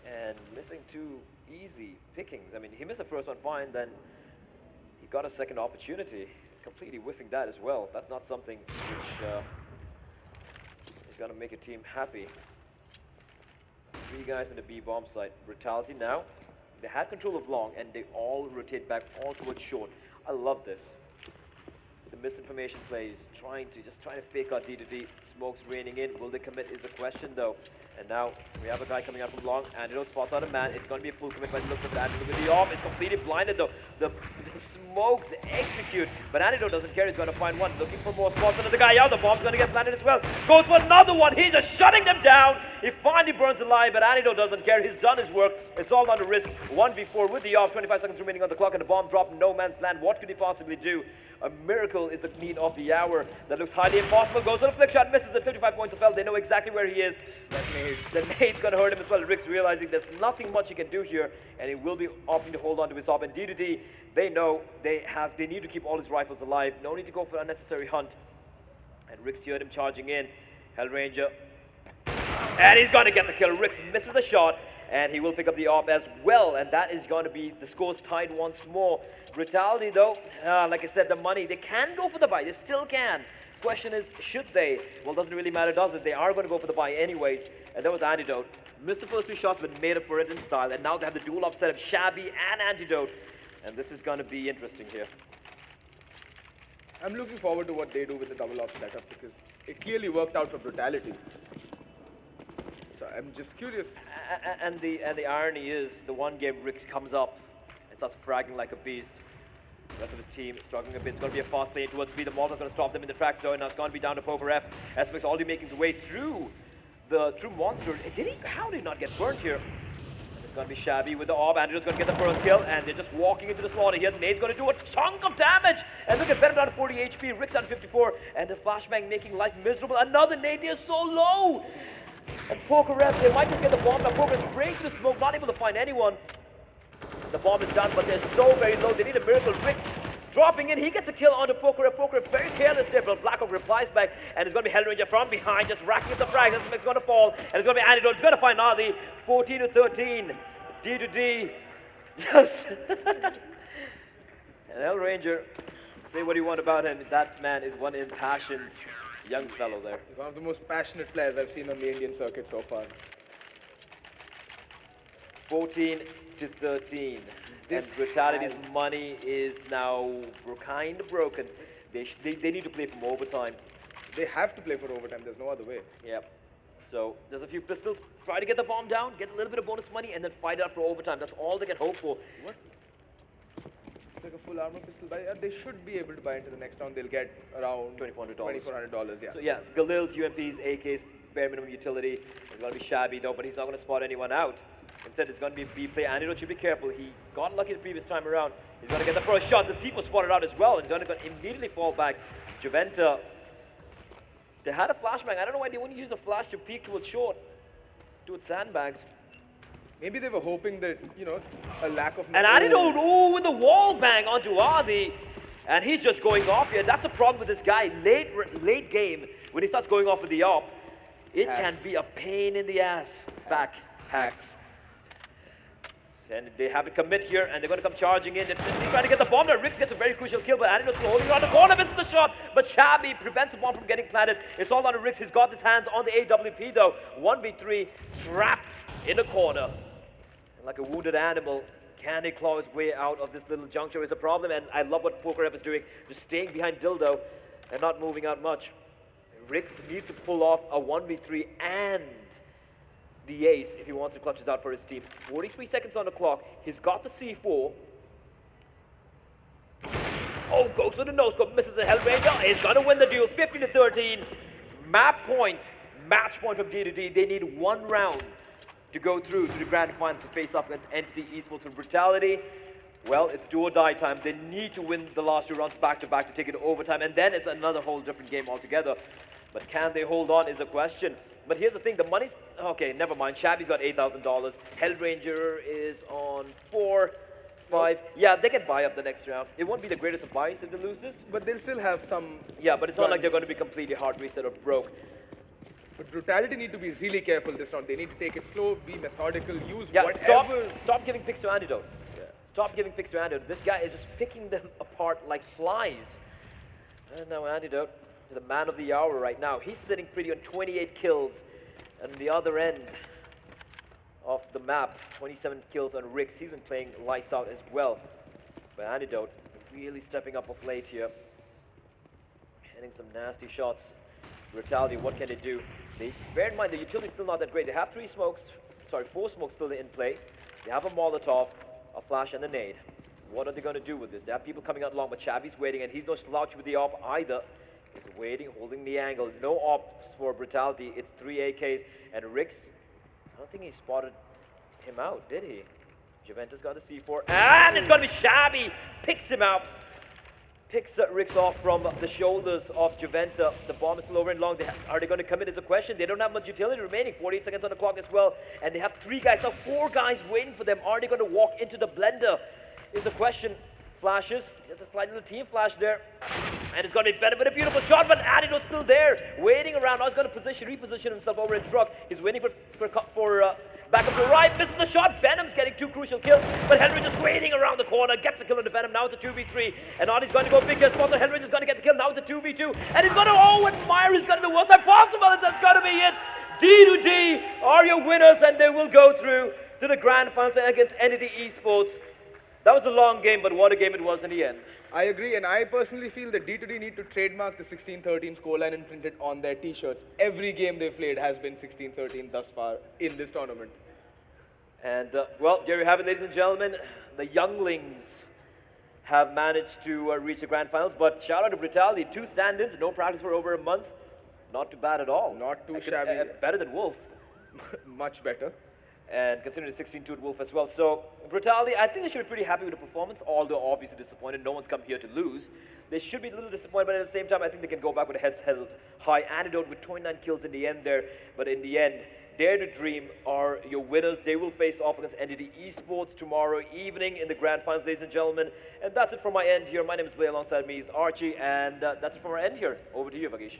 And missing 2 easy pickings. I mean, he missed the first one fine, then he got a second opportunity. Completely whiffing that as well. That's not something which is going to make a team happy. 3 guys in the B bomb site. Brutality now. They had control of long, and they all rotate back all towards short. I love this. the misinformation plays, trying to fake out D2D. Smoke's raining in. Will they commit is the question though. And now we have a guy coming out from long. Antidote spots out a man. It's going to be a full commit by the looks of it. Antidote with the off. It's completely blinded though. The Smokes execute, but Antidote doesn't care. He's going to find one. Looking for more spots. Another guy out. The bomb's going to get planted as well. Goes for another one. He's just shutting them down. He finally burns alive, but Antidote doesn't care. He's done his work. It's all under risk. 1v4 with the off. 25 seconds remaining on the clock, and the bomb dropped in no man's land. What could he possibly do? A miracle is the need of the hour. That looks highly impossible. Goes for the flick shot, misses at 55 points of health. They know exactly where he is. The nade's gonna hurt him as well. Rick's realizing there's nothing much he can do here, and he will be opting to hold on to his op. And D2D, they know they need to keep all his rifles alive. No need to go for unnecessary hunt. And Rick's heard him charging in. Hellranger. And he's gonna get the kill. Rick's misses the shot, and he will pick up the op as well, and that is going to be the scores tied once more. Brutality though, like I said, the money, they can go for the buy, they still can. Question is, should they? Well, doesn't really matter, does it? They are going to go for the buy anyways, and that was Antidote. Missed the first two shots, but made up for it in style, and now they have the dual op set of Shabby and Antidote, and this is going to be interesting here. I'm looking forward to what they do with the double op setup, because it clearly worked out for Brutality. So I'm just curious. And the irony is, the one game Rix comes up and starts fragging like a beast. The rest of his team struggling a bit. It's going to be a fast play towards B. The Molot's going to stop them in the tracks though, and now it's going to be down to Poker F. SMX already making his way through the monster. How did he not get burnt here? And it's going to be Shabby with the orb. Andrew's going to get the first kill, and they're just walking into the slaughter here. Nade's going to do a chunk of damage. And look at Venom down to 40 HP, Rick's down to 54, and the flashbang making life miserable. Another nade here, so low. And Poker F, they might just get the bomb. Now Poker is spraying through the smoke, not able to find anyone. The bomb is done, but they're so very low. They need a miracle. Rick dropping in. He gets a kill onto Poker F. Poker F very careless there, but Blackhawk replies back, and it's going to be Hellranger from behind, just racking up the frags. It's going to fall, and it's going to be Antidote. It's going to find Nadi. 14 to 13. D2D. Just. And Hellranger, say what you want about him. That man is one impassioned young fellow there. He's one of the most passionate players I've seen on the Indian circuit so far. 14 to 13. And Brutality's money is now kind of broken. They need to play from overtime. They have to play for overtime. There's no other way. Yep. So there's a few pistols. Try to get the bomb down, get a little bit of bonus money, and then fight out for overtime. That's all they can hope for. What? Like a full armor pistol buy? They should be able to buy into the next round. They'll get around $2,400. $2,400, yeah. So yeah, Galils, UMPs, AKs, bare minimum utility. It's going to be Shabby though, but he's not going to spot anyone out. Instead, it's going to be a B play. Antidote should be careful. He got lucky the previous time around. He's going to get the first shot. The seat was spotted out as well. He's going to immediately fall back. Juventa, they had a flashbang. I don't know why they wouldn't use a flash to peek towards short, towards sandbags. Maybe they were hoping that, a lack of... And Antidote, ooh, with the wall bang onto Adi. And he's just going off here. That's a problem with this guy. Late game, when he starts going off with the op, it can be a pain in the ass. Back hacks. And they have to commit here, and they're going to come charging in. They're trying to get the bomb. Now Rix gets a very crucial kill, but Antidote's holding on the corner, misses the shot. But Shabby prevents the bomb from getting planted. It's all on to Rix. He's got his hands on the AWP though. 1v3, trapped in a corner. And like a wounded animal, can he claw his way out of this little juncture is a problem. And I love what Poker F is doing, just staying behind Dildo and not moving out much. Rix needs to pull off a 1v3 and the ace if he wants to clutch this out for his team. 43 seconds on the clock. He's got the C4. Oh, goes for the no-scope, misses the Hellranger. He's going to win the duel, 15 to 13. Match point from D2D. They need one round to go through to the grand final to face off against Entity Esports and Brutality. Well, it's do or die time. They need to win the last two rounds back-to-back to take it to overtime, and then it's another whole different game altogether. But can they hold on is a question. But here's the thing, the money's... Okay, never mind. Shabby's got $8,000. Hellranger is on 4, 5. Yeah, they can buy up the next round. It won't be the greatest of buys if they lose this. But they'll still have some... Yeah, but it's not like they're going to be completely hard reset or broke. But Brutality need to be really careful this round. They need to take it slow, be methodical, use whatever... Stop giving picks to Antidote. Yeah. Stop giving picks to Antidote. This guy is just picking them apart like flies. And now Antidote, the man of the hour right now. He's sitting pretty on 28 kills. And the other end of the map, 27 kills on Rix. He's been playing lights out as well. But Antidote really stepping up of late here. Hitting some nasty shots. Brutality, what can they do? Bear in mind, the utility's still not that great. They have four smokes still in play. They have a Molotov, a flash, and a nade. What are they going to do with this? They have people coming out along, but Shabby's waiting, and he's no slouch with the op either. He's waiting, holding the angle. No ops for Brutality. It's 3 AKs, and Rix, I don't think he spotted him out, did he? Juventus got the C4, and it's going to be Shabby. Picks him out. Picks Rix off from the shoulders of Juventus. The bomb is still over and long. Are they going to commit is a question. They don't have much utility remaining. 48 seconds on the clock as well. And they have 3 guys, now 4 guys waiting for them. Are they going to walk into the blender? Is the question. Flashes. There's a slight little team flash there. And it's going to be better with a beautiful shot, but Adido's still there, waiting around. Now he's going to reposition himself over his truck. He's waiting for back up to the right. Misses the shot. Venom's getting 2 crucial kills, but Hellraiser just waiting around the corner. Gets the kill on the Venom. Now it's a 2v3. And Adi's going to go big. Also, Hellraiser's going to get the kill. Now it's a 2v2. And he's going to, and Myra's going to do the worst time possible. And that's going to be it. D2D are your winners, and they will go through to the grand finals against Entity Esports. That was a long game, but what a game it was in the end. I agree, and I personally feel that D2D need to trademark the 16-13 scoreline and print it on their t-shirts. Every game they've played has been 16-13 thus far in this tournament. And, well, there you have it, ladies and gentlemen. The younglings have managed to reach the grand finals, but shout out to Brutality. 2 stand-ins, no practice for over a month. Not too bad at all. Not too shabby. Better than Wolf. Much better. And considering the 16-2 at Wolf as well. So, Brutality, I think they should be pretty happy with the performance, although obviously disappointed. No one's come here to lose. They should be a little disappointed, but at the same time, I think they can go back with a heads held high. Antidote with 29 kills in the end there. But in the end, Dare2Dream are your winners. They will face off against Entity Esports tomorrow evening in the grand finals, ladies and gentlemen. And that's it from my end here. My name is Blair. Alongside me is Archie. And that's it from our end here. Over to you, Vagesh.